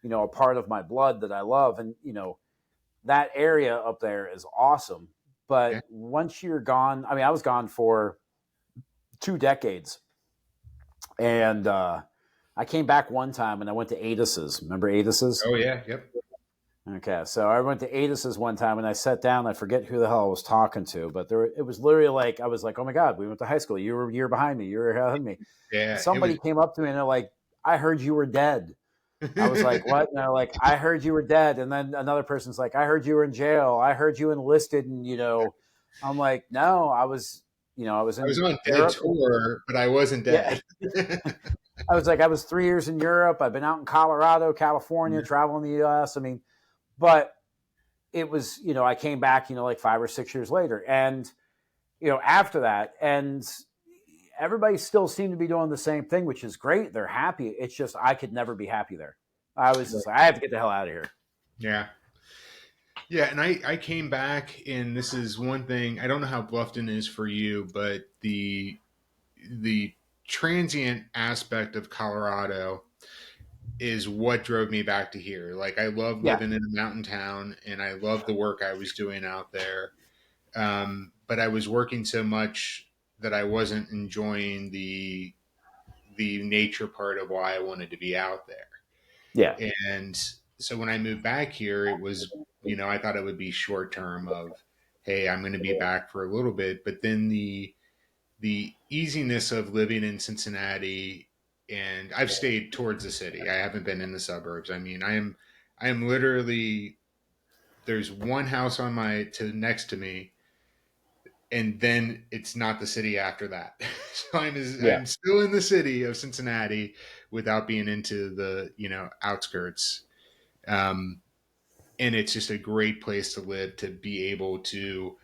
a part of my blood that I love. And, that area up there is awesome. yeah, But once you're gone, I mean, I was gone for 2 decades. And I came back one time and I went to Adis's. Remember Adis's? oh yeah, yep, Okay, so I went to Adis's one time and I sat down. I forget who the hell I was talking to, but it was literally like, I was like, oh my God, we went to high school. You were a year behind me. You were ahead of me. And yeah, it was. somebody came up to me and they're like, I heard you were dead. I was like, what? And they're like, I heard you were dead. And then another person's like, I heard you were in jail. I heard you enlisted. And, I'm like, no, I was I was in on dead Europe. tour, but I wasn't Yeah. dead. I was like, I was 3 years in Europe. I've been out in Colorado, California, traveling the US. I mean, but it was, I came back, like 5 or 6 years later. And, after that, and everybody still seemed to be doing the same thing, which is great. They're happy. It's just, I could never be happy there. I was just like, I have to get the hell out of here. Yeah. Yeah, and I came back, and this is one thing. I don't know how Bluffton is for you, but the transient aspect of Colorado is what drove me back to here. Like I love Yeah, living in a mountain town, and I love the work I was doing out there. But I was working so much that I wasn't enjoying the nature part of why I wanted to be out yeah, there. And so when I moved back here, it was, I thought it would be short term of, hey, I'm going to be back for a little bit. But then the easiness of living in Cincinnati, and I've stayed towards the city. I haven't been in the suburbs. I mean, I am literally, there's one house on my to next to me, and then it's not the city after that. So yeah. I'm still in the city of Cincinnati without being into the outskirts. Um, and it's just a great place to live, to be able to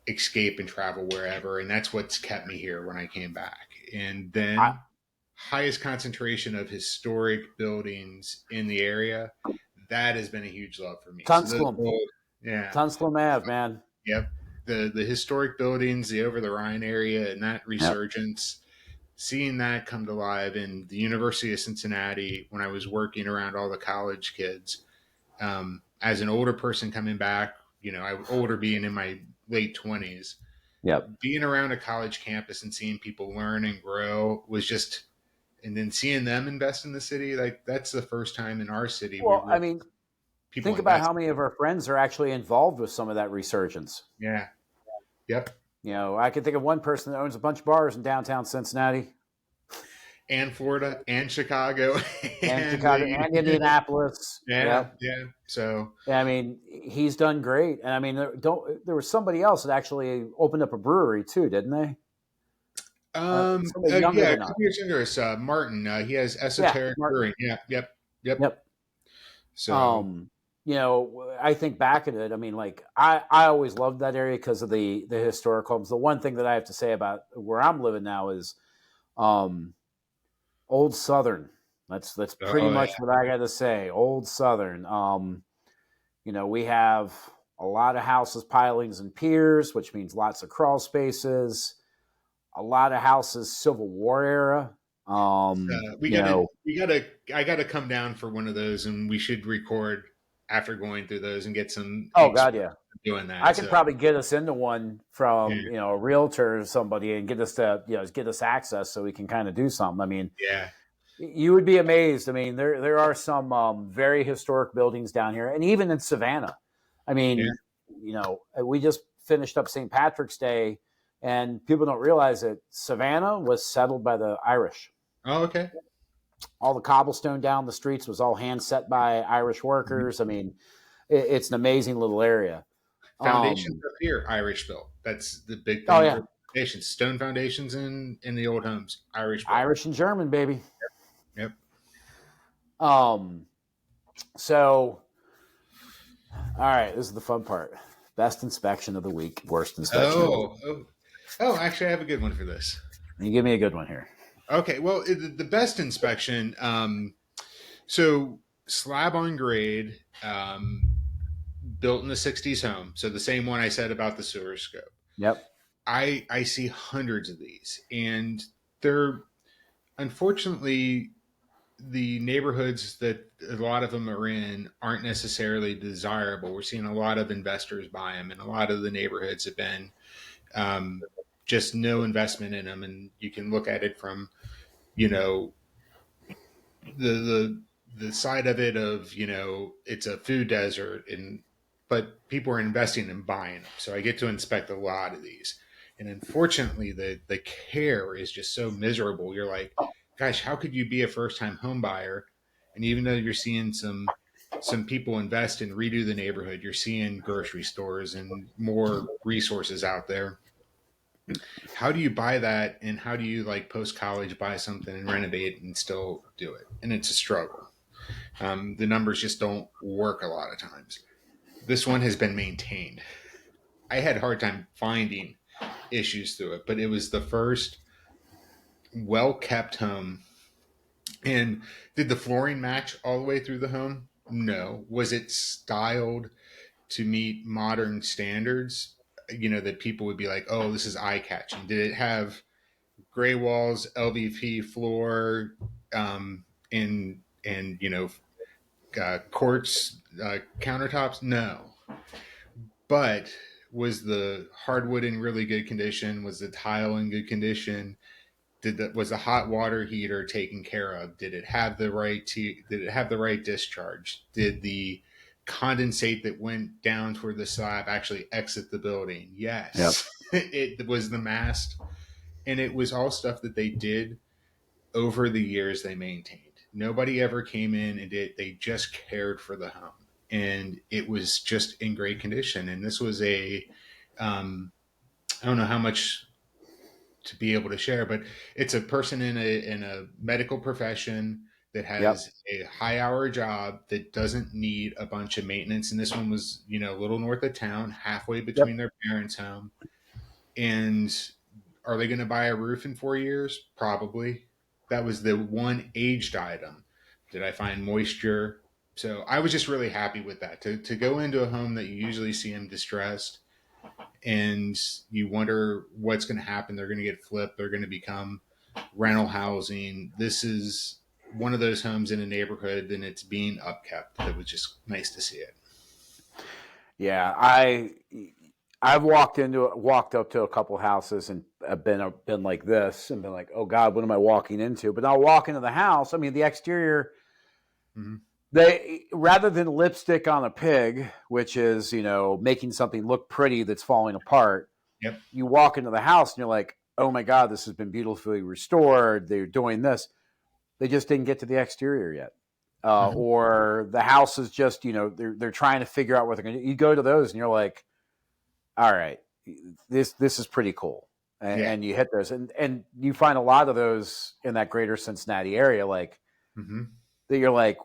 escape and travel wherever, and that's what's kept me here when I came back. And I, then highest concentration of historic buildings in the area, that has been a huge love for me. So those Tunstallum, old, yeah, Tunstallum Ave, man. yep, the historic buildings, the over the Rhine area, and that Yep, resurgence, seeing that come to life in the University of Cincinnati when I was working around all the college kids. As an older person coming back, I was older, being in my late 20s, yep. being around a college campus and seeing people learn and grow was just, and then seeing them invest in the city, like that's the first time in our city we Well, really I mean, people think about invest. how many of our friends are actually involved with some of that resurgence. Yeah. Yep. I can think of one person that owns a bunch of bars in downtown Cincinnati And Florida and Chicago and and Chicago and Indianapolis. yeah, Yep. yeah. So I mean, he's done great. And I mean, there was somebody else that actually opened up a brewery too, didn't they? Somebody younger yeah, a than couple us. years younger is Martin. He has Yeah, Esoteric Martin. Brewing. Yeah, yep, yep. Yep. So Um, I think back at it. I mean, like I always loved that area because of the historic homes. The one thing that I have to say about where I'm living now is um, Old Southern. That's pretty oh yeah. much what I got to say. Old Southern. We have a lot of houses, pilings, and piers, which means lots of crawl spaces. A lot of houses, Civil War era. We gotta, I gotta come down for one of those, and we should record after going through those and get some Oh God, experience yeah. doing that. I could So probably get us into one yeah, from a realtor or somebody and get us to get us access so we can kind of do something. I mean, yeah, you would be amazed. I mean, there are some very historic buildings down here, and even in Savannah. I yeah. mean, we just finished up St. Patrick's Day, and people don't realize that Savannah was settled by the Irish. Oh, okay. All the cobblestone down the streets was all hand set by Irish Mhm. workers. I mean, it's an amazing little area. Foundations Um, up here, Irish built. That's the big oh thing yeah, for foundations. Stone foundations in the old homes, Irish built. Irish and German, baby. Yep. Um, so, all right, this is the fun part. Best inspection of the week, worst inspection of the week. Oh. Actually, I have a good one for this. You give me a good one here. Okay. Well, the best inspection. So slab on grade, built in the '60s home. So the same one I said about the sewer scope. Yep. I see hundreds of these, and they're, unfortunately, the neighborhoods that a lot of them are in aren't necessarily desirable. We're seeing a lot of investors buy them, and a lot of the neighborhoods have been, um, just no investment in them. And you can look at it from, you know the side of it of, it's a food desert, and but people are investing and buying them. So I get to inspect a lot of these, and unfortunately, the care is just so miserable. You're like, gosh, how could you be a first time home buyer? And even though you're seeing some people invest and redo the neighborhood, you're seeing grocery stores and more resources out there. How do you buy that, and how do you, like, post college, buy something and renovate and still do it? And it's a struggle. The numbers just don't work a lot of times. This one has been maintained. I had a hard time finding issues through it, but it was the first well kept home. And did the flooring match all the way through the home? No. Was it styled to meet modern standards, that people would be like, oh, this is eye catching? Did it have gray walls, LVP floor, and quartz countertops? No. But was the hardwood in really good condition? Was the tile in good condition? Was the hot water heater taken care of? Did it have the right discharge? Did the condensate that went down toward the slab actually exit the building? Yep. Yes. It was the mast, and it was all stuff that they did over the years. They maintained. Nobody ever came in and they just cared for the home, and it was just in great condition. And this was I don't know how much to be able to share, but it's a person in a medical profession that Yep. has a high hour job that doesn't need a bunch of maintenance. And this one was, a little north of town, halfway between Yep. their parents' home. And are they going to buy a roof in 4 years? Probably. That was the one aged item. Did I find moisture? So I was just really happy with that. To go into a home that you usually see them distressed, and you wonder what's going to happen. They're going to get flipped. They're going to become rental housing. This is one of those homes in a neighborhood, and it's being upkept. It was just nice to see it. Yeah, I've walked up to a couple houses and have been like this and been like, oh God, what am I walking into? But I'll walk into the house. I mean, the exterior, Mm-hmm. they rather than lipstick on a pig, which is making something look pretty that's falling apart. Yep. You walk into the house and you're like, oh my God, this has been beautifully restored. They're doing this. They just didn't get to the exterior yet. Mm-hmm. Or the house is just, they're trying to figure out what they're going to do. You go to those and you're like, all right, this is pretty cool. And you hit those. And you find a lot of those in that greater Cincinnati area, like Mm-hmm. that you're like,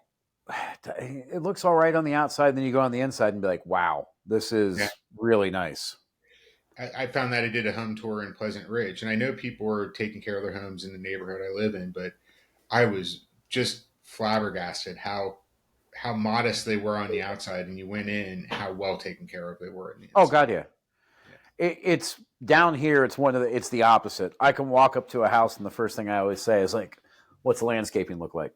it looks all right on the outside. Then you go on the inside and be like, wow, this is really nice. I found that I did a home tour in Pleasant Ridge, and I know people were taking care of their homes in the neighborhood I live in, but I was just flabbergasted how modest they were on the outside, and you went in, how well taken care of they were on the inside. Oh God, yeah. It's down here. It's the opposite. I can walk up to a house and the first thing I always say is like, what's the landscaping look like?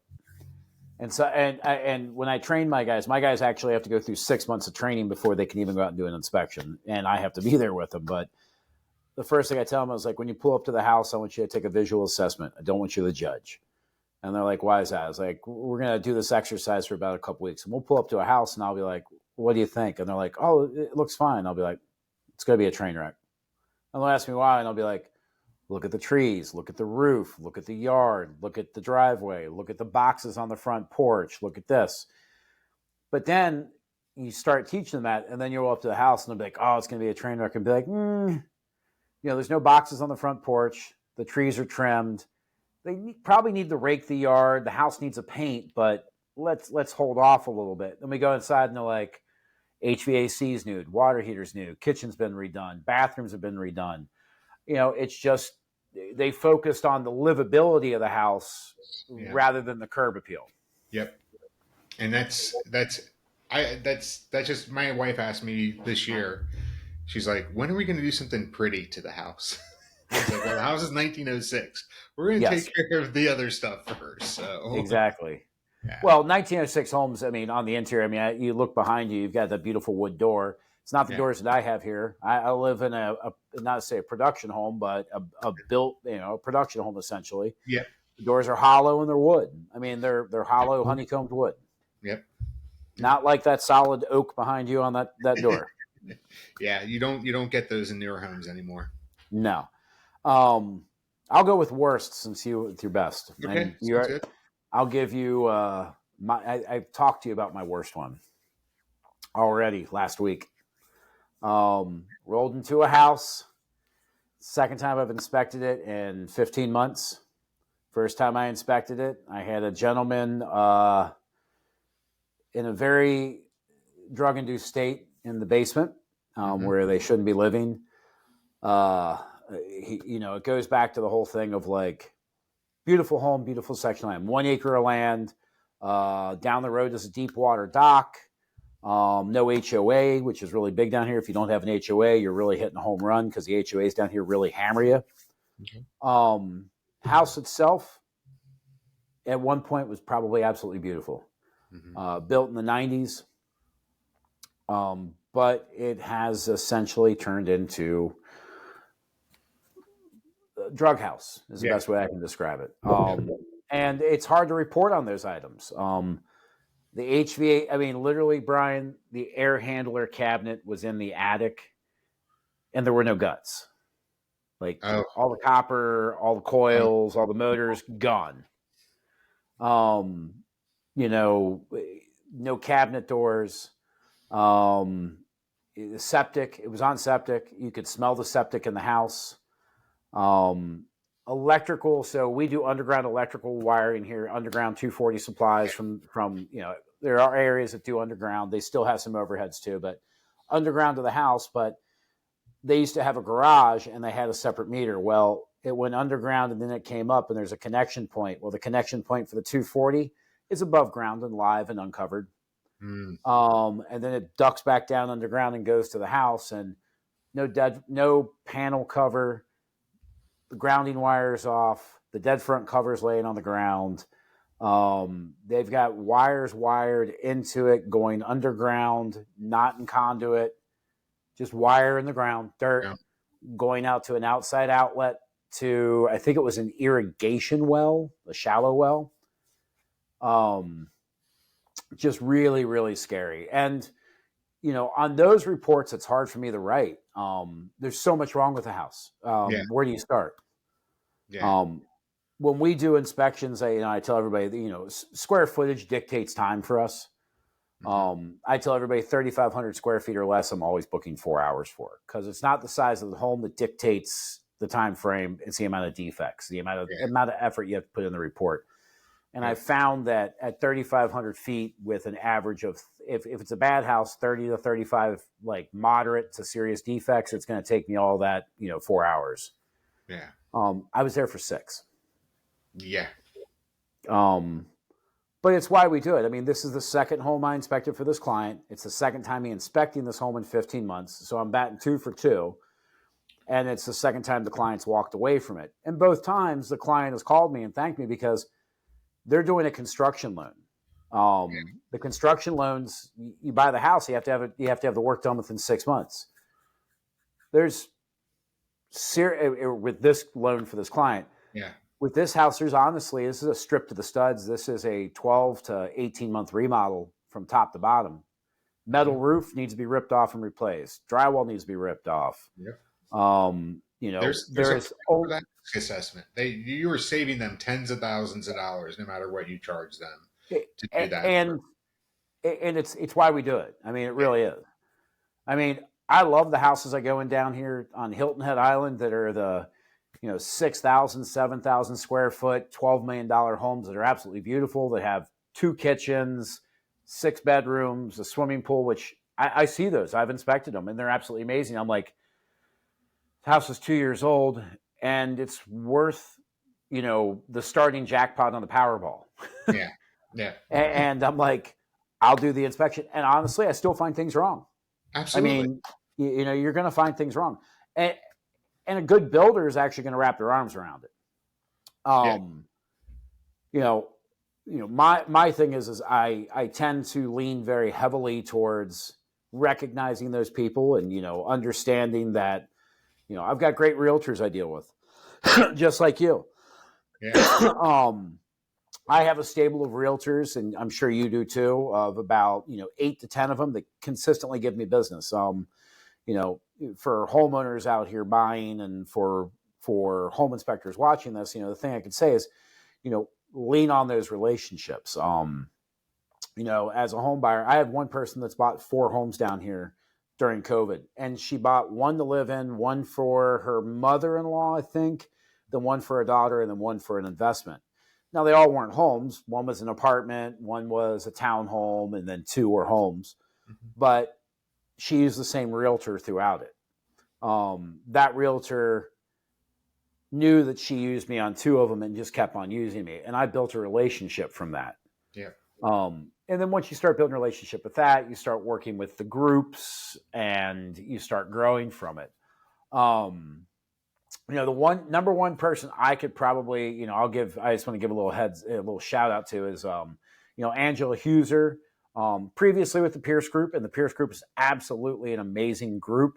And so, and when I train my guys actually have to go through 6 months of training before they can even go out and do an inspection. And I have to be there with them. But the first thing I tell them is like, when you pull up to the house, I want you to take a visual assessment. I don't want you to judge. And they're like, why is that? I was like, we're going to do this exercise for about a couple weeks. And we'll pull up to a house and I'll be like, what do you think? And they're like, oh, it looks fine. I'll be like, it's going to be a train wreck. And they'll ask me why. And I'll be like, look at the trees, look at the roof, look at the yard, look at the driveway, look at the boxes on the front porch, look at this. But then you start teaching them that, and then you go up to the house and they'll be like, oh, it's going to be a train wreck. And be like, there's no boxes on the front porch. The trees are trimmed. They probably need to rake the yard. The house needs a paint, but let's hold off a little bit. Then we go inside and they're like, HVAC's new, water heater's new, kitchen's been redone, bathrooms have been redone. It's just they focused on the livability of the house rather than the curb appeal. Yep. And that's just, my wife asked me this year. She's like, when are we going to do something pretty to the house? I was like, well, the house is 1906. We're going to take care of the other stuff first. So exactly. Yeah. Well, 1906 homes, I mean, on the interior, I mean, you look behind you, you've got that beautiful wood door. It's not the doors that I have here. I live in a not to say a production home, but a built, a production home essentially. Yep. The doors are hollow and they're wood. I mean, they're hollow honeycombed wood. Yep. Not like that solid oak behind you on that door. Yeah, you don't get those in newer homes anymore. No. I'll go with worst since you're best. Okay. And I'll give you I've talked to you about my worst one already last week. Rolled into a house. Second time I've inspected it in 15 months. First time I inspected it, I had a gentleman in a very drug-induced state in the basement where they shouldn't be living. It goes back to the whole thing of like beautiful home, beautiful section of land, 1 acre of land. Down the road is a deep water dock. No HOA, which is really big down here. If you don't have an HOA, you're really hitting a home run because the HOAs down here really hammer you. Okay. House itself, at one point, was probably absolutely beautiful. Built in the 90s, but it has essentially turned into a drug house, is the best way I can describe it. And it's hard to report on those items. The HVA, I mean, literally, Brian, the air handler cabinet was in the attic and there were no guts. Like all the copper, all the coils, all the motors gone. No cabinet doors. The septic, it was on septic. You could smell the septic in the house. Electrical, so we do underground electrical wiring here, underground 240 supplies from there are areas that do underground. They still have some overheads too, but underground to the house. But they used to have a garage and they had a separate meter. Well, it went underground and then it came up and there's a connection point. Well, the connection point for the 240 is above ground and live and uncovered. And then it ducks back down underground and goes to the house, and no panel cover. The grounding wires off. The dead front cover's laying on the ground. They've got wires wired into it, going underground, not in conduit, just wire in the ground, dirt, going out to an outside outlet to, I think it was an irrigation well, a shallow well. Just really, really scary. And, on those reports, it's hard for me to write. There's so much wrong with the house. Where do you start? When we do inspections, I tell everybody, square footage dictates time for us. I tell everybody 3,500 square feet or less, I'm always booking 4 hours for, because it's not the size of the home that dictates the time frame. It's the amount of defects, the amount of effort you have to put in the report. And I found that at 3,500 feet, with an average of, if it's a bad house, 30 to 35, like moderate to serious defects, it's going to take me all that, 4 hours. I was there for 6. But it's why we do it. I mean, this is the second home I inspected for this client. It's the second time he's inspecting this home in 15 months. So I'm batting 2 for 2. And it's the second time the client's walked away from it. And both times the client has called me and thanked me because they're doing a construction loan. The construction loans, you buy the house, you have to have the work done within 6 months. There's with this loan for this client. With this house, this is a strip to the studs. This is a 12 to 18 month remodel from top to bottom. Metal roof needs to be ripped off and replaced. Drywall needs to be ripped off. There's that assessment. You are saving them tens of thousands of dollars, no matter what you charge them to do that. And it's why we do it. I mean, it really is. I mean, I love the houses I go in down here on Hilton Head Island that are the 6,000, 7,000 square foot, $12 million homes that are absolutely beautiful, that have 2 kitchens, 6 bedrooms, a swimming pool, which I see those. I've inspected them and they're absolutely amazing. I'm like, the house is 2 years old and it's worth, the starting jackpot on the Powerball. And I'm like, I'll do the inspection. And honestly, I still find things wrong. Absolutely. I mean, you're going to find things wrong. And a good builder is actually going to wrap their arms around it. My thing is I tend to lean very heavily towards recognizing those people and, understanding that, I've got great realtors I deal with, just like you. I have a stable of realtors, and I'm sure you do too, of about, 8 to 10 of them that consistently give me business. For homeowners out here buying and for home inspectors watching this, the thing I could say is, lean on those relationships. As a home buyer, I have one person that's bought 4 homes down here during COVID, and she bought one to live in, one for her mother-in-law, I think, then one for a daughter, and then one for an investment. Now, they all weren't homes. One was an apartment, one was a townhome, and then 2 were homes. But she used the same realtor throughout it. That realtor knew that she used me on 2 of them and just kept on using me. And I built a relationship from that. And then once you start building a relationship with that, you start working with the groups and you start growing from it. Um, the number one person I could probably, I just want to give a little shout out to is, Angela Huser, previously with the Pierce Group, and the Pierce Group is absolutely an amazing group.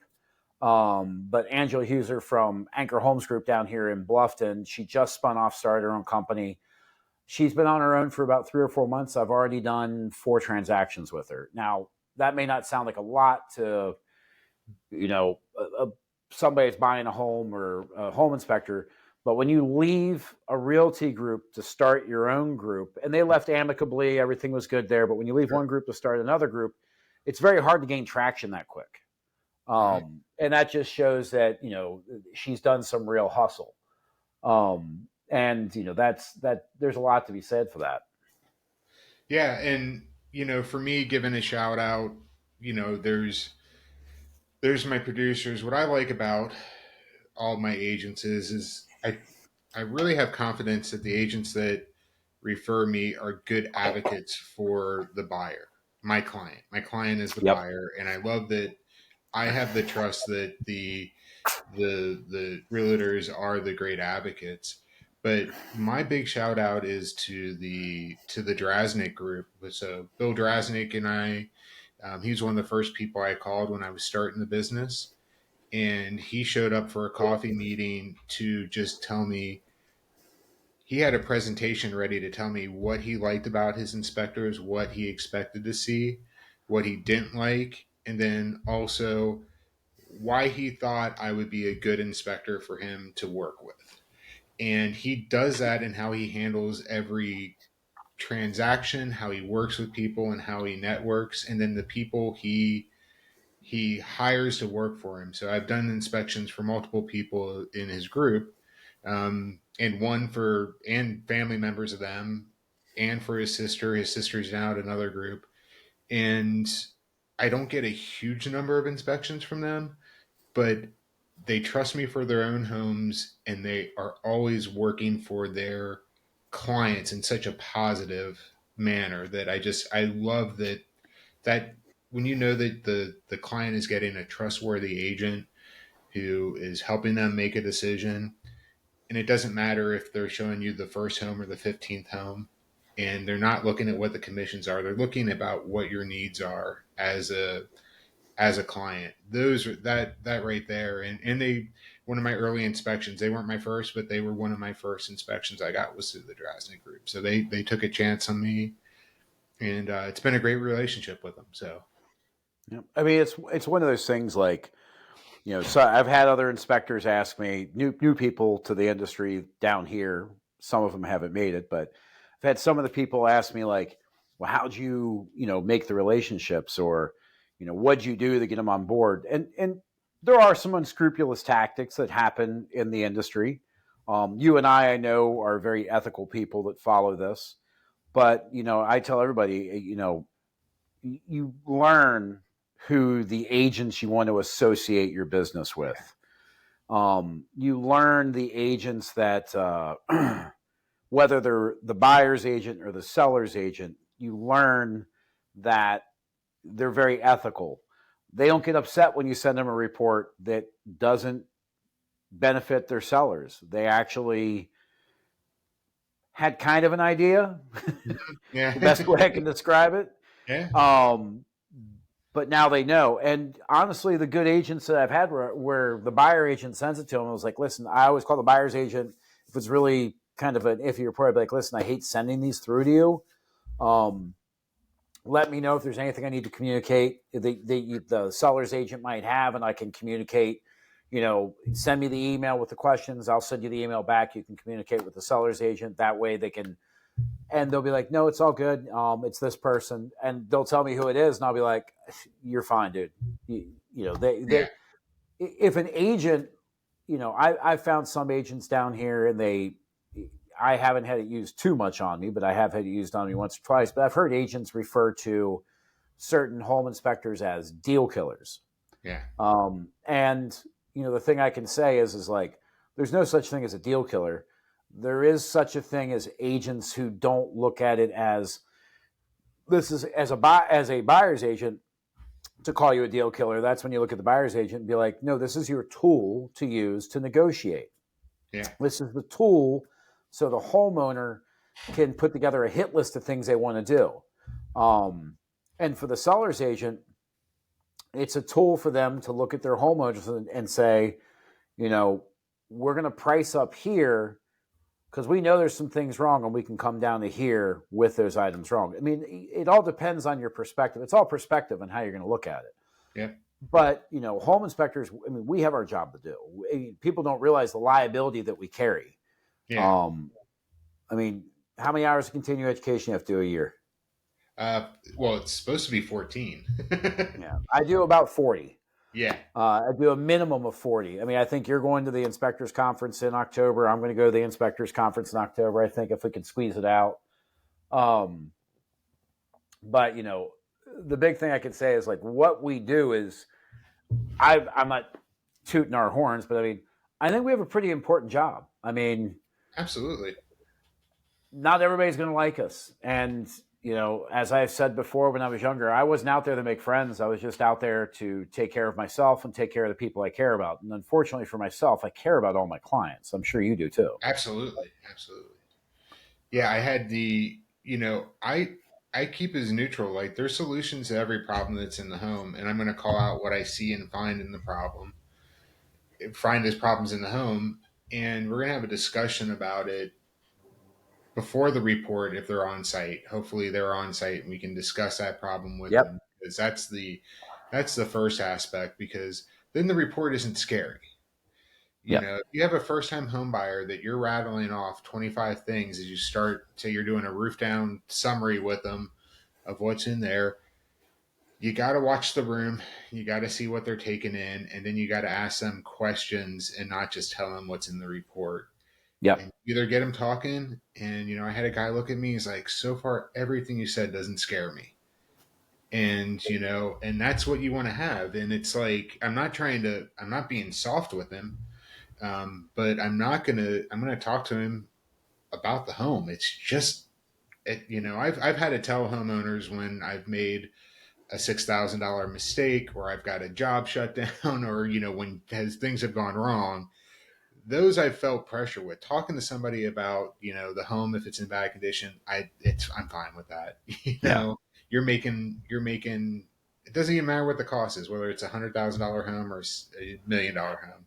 But Angela Huser from Anchor Homes Group down here in Bluffton, she just spun off, started her own company. She's been on her own for about 3 or 4 months. I've already done 4 transactions with her. Now, that may not sound like a lot to, somebody's buying a home or a home inspector, but when you leave a realty group to start your own group, and they left amicably, everything was good there, but when you leave one group to start another group, it's very hard to gain traction that quick. And that just shows that, she's done some real hustle. And there's a lot to be said for that. Yeah. And, for me, giving a shout out, there's my producers. What I like about all my agents is I really have confidence that the agents that refer me are good advocates for the buyer, my client. My client is the Yep. buyer, and I love that I have the trust that the realtors are the great advocates. But my big shout out is to the Drasnick group. So Bill Drasnick and I, he was one of the first people I called when I was starting the business, and he showed up for a coffee meeting to just tell me he had a presentation ready to tell me what he liked about his inspectors, what he expected to see, what he didn't like, and then also why he thought I would be a good inspector for him to work with. And he does that in how he handles every transaction, how he works with people, and how he networks, and then the people he hires to work for him. So I've done inspections for multiple people in his group, and one for and family members of them, and for his sister. His sister's now at another group, and I don't get a huge number of inspections from them, but they trust me for their own homes, and they are always working for their clients in such a positive manner that I love that when you know that the client is getting a trustworthy agent who is helping them make a decision, and it doesn't matter if they're showing you the first home or the 15th home, and they're not looking at what the commissions are, they're looking about what your needs are as a client. That right there, and they, one of my early inspections, they weren't my first, but they were one of my first inspections I got was through the Drasnick group. So they took a chance on me, and it's been a great relationship with them. So Yeah. I mean, it's one of those things like, so I've had other inspectors ask me, new people to the industry down here. Some of them haven't made it, but I've had some of the people ask me like, well, how'd you, make the relationships, or, what'd you do to get them on board? And there are some unscrupulous tactics that happen in the industry. You and I know, are very ethical people that follow this, but, I tell everybody, you learn who the agents you want to associate your business with. You learn the agents that, whether they're the buyer's agent or the seller's agent, you learn that they're very ethical. They don't get upset when you send them a report that doesn't benefit their sellers. They actually had kind of an idea, yeah, the best way I can describe it. yeah, But now they know. And honestly, the good agents that I've had where the buyer agent sends it to them, I was like, listen, I always call the buyer's agent if it's really kind of an iffy report. I'd be like, listen, I hate sending these through to you. Let me know if there's anything I need to communicate the seller's agent might have, and I can communicate. Send me the email with the questions. I'll send you the email back. You can communicate with the seller's agent. That way they can, and they'll be like, no, it's all good. It's this person. And they'll tell me who it is. And I'll be like, you're fine, dude. yeah, If an agent, I found some agents down here, and I haven't had it used too much on me, but I have had it used on me once or twice. But I've heard agents refer to certain home inspectors as deal killers. yeah, And, the thing I can say is like, there's no such thing as a deal killer. There is such a thing as agents who don't look at it as this is as a buyer's agent to call you a deal killer. That's when you look at the buyer's agent and be like, no, this is your tool to use to negotiate. Yeah. This is the tool so the homeowner can put together a hit list of things they want to do. And for the seller's agent, it's a tool for them to look at their homeowners and say, you know, we're going to price up here because we know there's some things wrong and we can come down to here with those items wrong. I mean, it all depends on your perspective. It's all perspective and how you're going to look at it. Yeah. But, you know, home inspectors, I mean, we have our job to do. People don't realize the liability that we carry. Yeah. I mean, how many hours of continuing education you have to do a year? Well, it's supposed to be 14. Yeah, I do about 40. Yeah. I do a minimum of 40. I mean, I think you're going to the inspectors conference in October. I'm going to go to the inspectors conference in October. I think if we can squeeze it out. But, you know, the big thing I can say is like what we do is I'm not tooting our horns, but I mean, I think we have a pretty important job. I mean, Absolutely. not everybody's going to like us. And, you know, as I've said before, when I was younger, I wasn't out there to make friends. I was just out there to take care of myself and take care of the people I care about. And unfortunately for myself, I care about all my clients. I'm sure you do too. Absolutely. Absolutely. Yeah. I had I keep it as neutral. Like there's solutions to every problem that's in the home, and I'm going to call out what I see and find in the problem, find as problems in the home, and we're going to have a discussion about it before the report if they're on site. Hopefully they're on site and we can discuss that problem with Yep. them, because that's the first aspect, because then the report isn't scary. You Yep. know, if you have a first time home buyer that you're rattling off 25 things as you start, say you're doing a roof down summary with them of what's in there, you got to watch the room. You got to see what they're taking in. And then you got to ask them questions and not just tell them what's in the report. Yep. And either get them talking. And, I had a guy look at me. He's like, so far, everything you said doesn't scare me. And, and that's what you want to have. And it's like, I'm not being soft with him. But I'm going to talk to him about the home. It's just, I've had to tell homeowners when I've made a $6,000 mistake, or I've got a job shut down, or, when things have gone wrong. Those I've felt pressure with. Talking to somebody about, the home, if it's in bad condition, I'm fine with that. Yeah. You're making it doesn't even matter what the cost is, whether it's $100,000 home or $1 million home.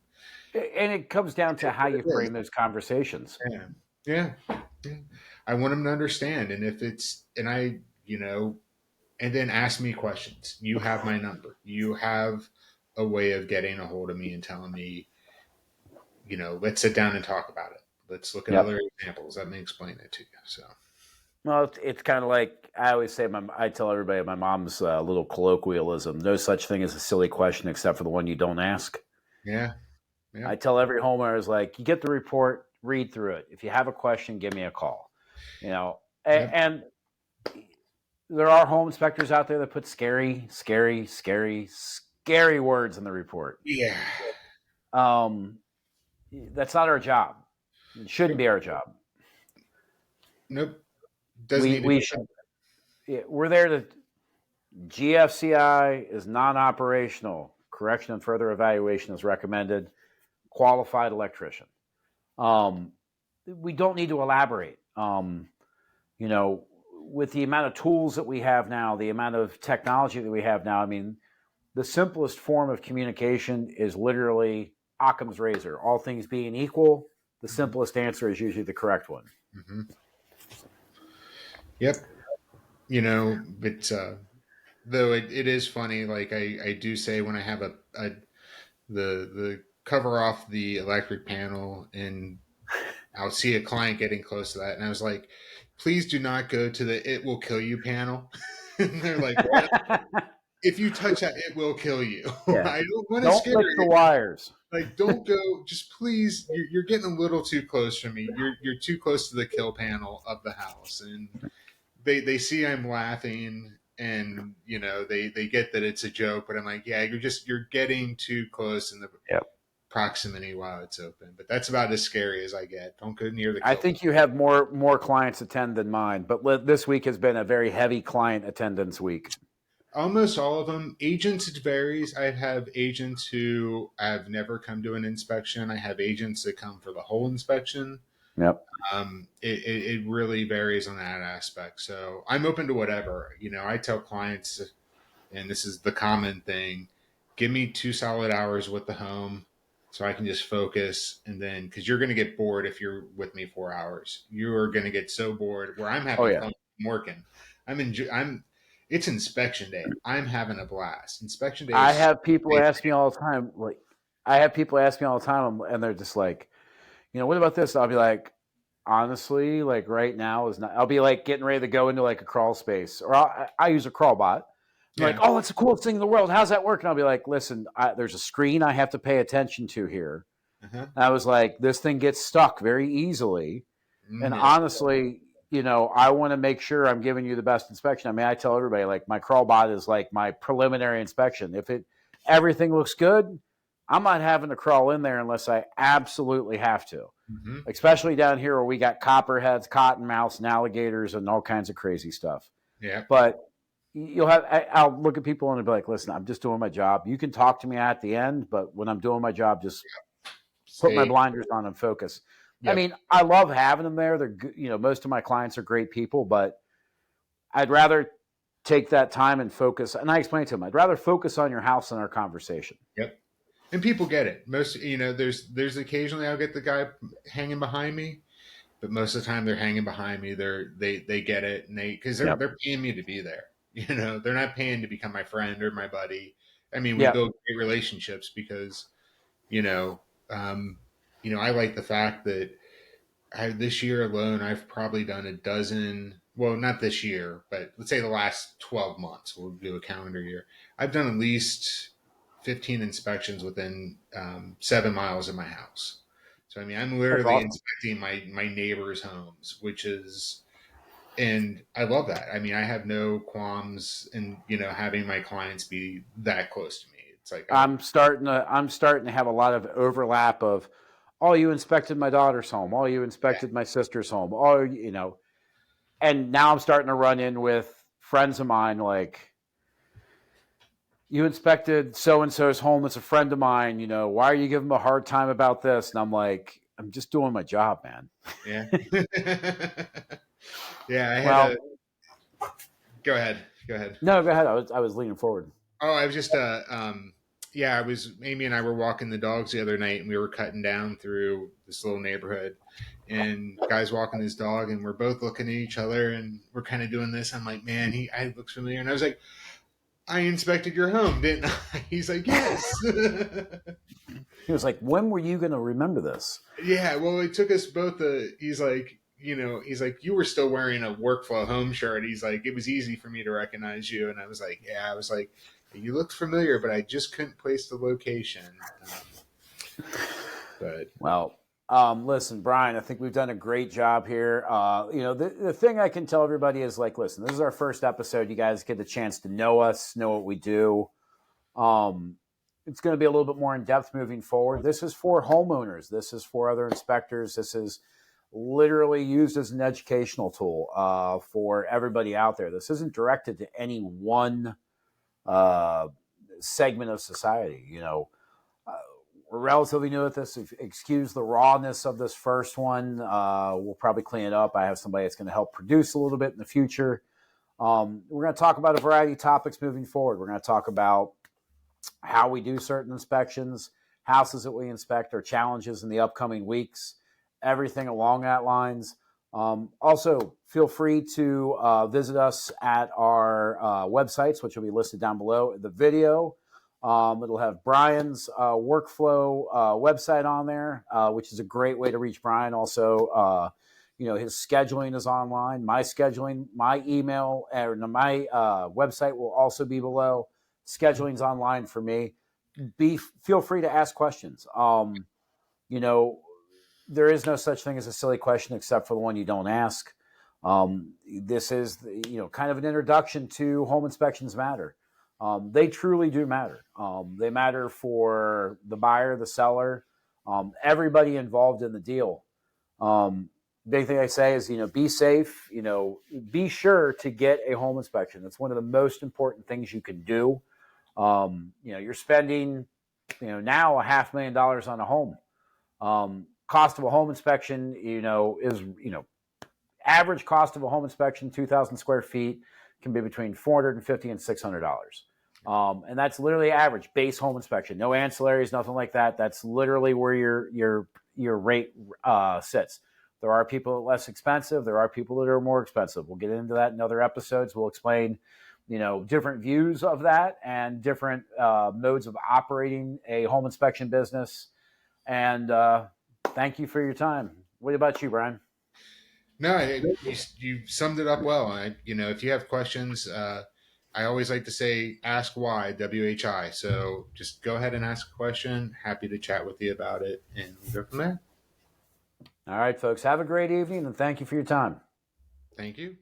And it comes down to how you It is. frame those conversations. Yeah. Yeah. Yeah. I want them to understand. And if it's, and I, and then ask me questions. You have my number. You have a way of getting a hold of me and telling me, let's sit down and talk about it. Let's look at Yep. other examples. Let me explain it to you. So, Well, it's kind of like I always say. I tell everybody my mom's little colloquialism: "No such thing as a silly question except for the one you don't ask." yeah. Yeah. I tell every homeowner is like, you get the report, read through it. If you have a question, give me a call. Yep. And there are home inspectors out there that put scary, scary, scary, scary words in the report. Yeah. That's not our job. It shouldn't be our job. Nope. Doesn't need to We be. should. We're there to. GFCI is non-operational. Correction and further evaluation is recommended. Qualified electrician. We don't need to elaborate. With the amount of tools that we have now, the amount of technology that we have now, I mean, the simplest form of communication is literally Occam's razor. All things being equal, the simplest answer is usually the correct one. Mm-hmm. Yep. But though it is funny, like I do say when I have the cover off the electric panel, and I'll see a client getting close to that, and I was like, please do not go to the "it will kill you" panel. And they're like, what? If you touch that, it will kill you. Yeah. I don't want to Don't scare lick the you. wires. Like, don't go. Just please, you're getting a little too close for me. You're too close to the kill panel of the house, and they see I'm laughing, and they get that it's a joke, but I'm like, yeah, you're getting too close, and Yep. proximity while it's open. But that's about as scary as I get. Don't go near the I kill. think you have more clients attend than mine, but this week has been a very heavy client attendance week. Almost all of them. Agents, it varies. I have agents who have never come to an inspection. I have agents that come for the whole inspection. Yep. It really varies on that aspect. So I'm open to whatever. I tell clients, and this is the common thing, give me 2 solid hours with the home so I can just focus. And then, because you're going to get bored if you're with me 4 hours, you are going to get so bored where I'm Oh having yeah. fun working. It's inspection day. I'm having a blast. Inspection day I is have people ask me all the time, and they're just like, what about this? I'll be like, honestly, like right now is not. I'll be like getting ready to go into like a crawl space, or I use a crawl bot. I'm like, yeah. oh, it's the coolest thing in the world. How's that work? And I'll be like, listen, there's a screen I have to pay attention to here. Uh-huh. And I was like, this thing gets stuck very easily. And Yes. honestly, I want to make sure I'm giving you the best inspection. I mean, I tell everybody like my crawl bot is like my preliminary inspection. If everything looks good, I'm not having to crawl in there unless I absolutely have to. Mm-hmm. Especially down here where we got copperheads, cottonmouths, and alligators, and all kinds of crazy stuff. Yeah. But I'll look at people and be like, listen, I'm just doing my job. You can talk to me at the end, but when I'm doing my job, just put my blinders on and focus. Yep. I mean, I love having them there. They're, most of my clients are great people, but I'd rather take that time and focus. And I explained to them, I'd rather focus on your house than our conversation. Yep. And people get it. Most, there's occasionally I'll get the guy hanging behind me, but most of the time they're hanging behind me. They get it, and they're paying me to be there. They're not paying to become my friend or my buddy. I mean, we build great relationships because, I like the fact that this year alone, I've probably done a dozen. Well, not this year, but let's say the last 12 months. We'll do a calendar year. I've done at least 15 inspections within 7 miles of my house. So, I mean, I'm literally awesome. inspecting my neighbors' homes, and I love that. I mean, I have no qualms in, having my clients be that close to me. It's like, I'm starting to have a lot of overlap of, oh, you inspected my daughter's home. Oh, you inspected my sister's home. Oh, and now I'm starting to run in with friends of mine like, you inspected so-and-so's home. It's a friend of mine. Why are you giving him a hard time about this? And I'm like, I'm just doing my job, man. yeah. Yeah. Go ahead. No, go ahead. I was leaning forward. Oh, I was just, Amy and I were walking the dogs the other night, and we were cutting down through this little neighborhood, and guy's walking his dog, and we're both looking at each other, and we're kind of doing this. I'm like, man, I looks familiar. And I was like, I inspected your home, didn't I? He's like, yes. He was like, when were you going to remember this? Yeah. Well, it took us both. He's like, you were still wearing a workflow home shirt. He's like, it was easy for me to recognize you. And I was like, yeah, you looked familiar, but I just couldn't place the location. Listen, Brian, I think we've done a great job here. The thing I can tell everybody is like, listen, this is our first episode. You guys get the chance to know us, know what we do. It's going to be a little bit more in depth moving forward. This is for homeowners. This is for other inspectors. This is literally used as an educational tool for everybody out there. This isn't directed to any one segment of society. We're relatively new at this. Excuse the rawness of this first one. We'll probably clean it up. I have somebody that's going to help produce a little bit in the future. We're going to talk about a variety of topics moving forward. We're going to talk about how we do certain inspections, houses that we inspect, our challenges in the upcoming weeks, everything along that lines. Also, feel free to visit us at our websites, which will be listed down below in the video. It'll have Brian's workflow website on there, which is a great way to reach Brian. Also, his scheduling is online. My scheduling, my email, and my website will also be below. Scheduling's online for me. Feel free to ask questions. There is no such thing as a silly question except for the one you don't ask. This is, kind of an introduction to Home Inspections Matter. They truly do matter. They matter for the buyer, the seller, everybody involved in the deal. Big thing I say is, be safe, be sure to get a home inspection. That's one of the most important things you can do. You're spending, now $500,000 on a home. Cost of a home inspection, is, average cost of a home inspection, 2,000 square feet, can be between $450 and $600. And that's literally average base home inspection. No ancillaries, nothing like that. That's literally where your rate sits. There are people that are less expensive. There are people that are more expensive. We'll get into that in other episodes. We'll explain, different views of that and different modes of operating a home inspection business. And thank you for your time. What about you, Brian? No, you summed it up well. If you have questions, I always like to say, ask why, WHI. So just go ahead and ask a question. Happy to chat with you about it, and we'll go from there. All right, folks. Have a great evening, and thank you for your time. Thank you.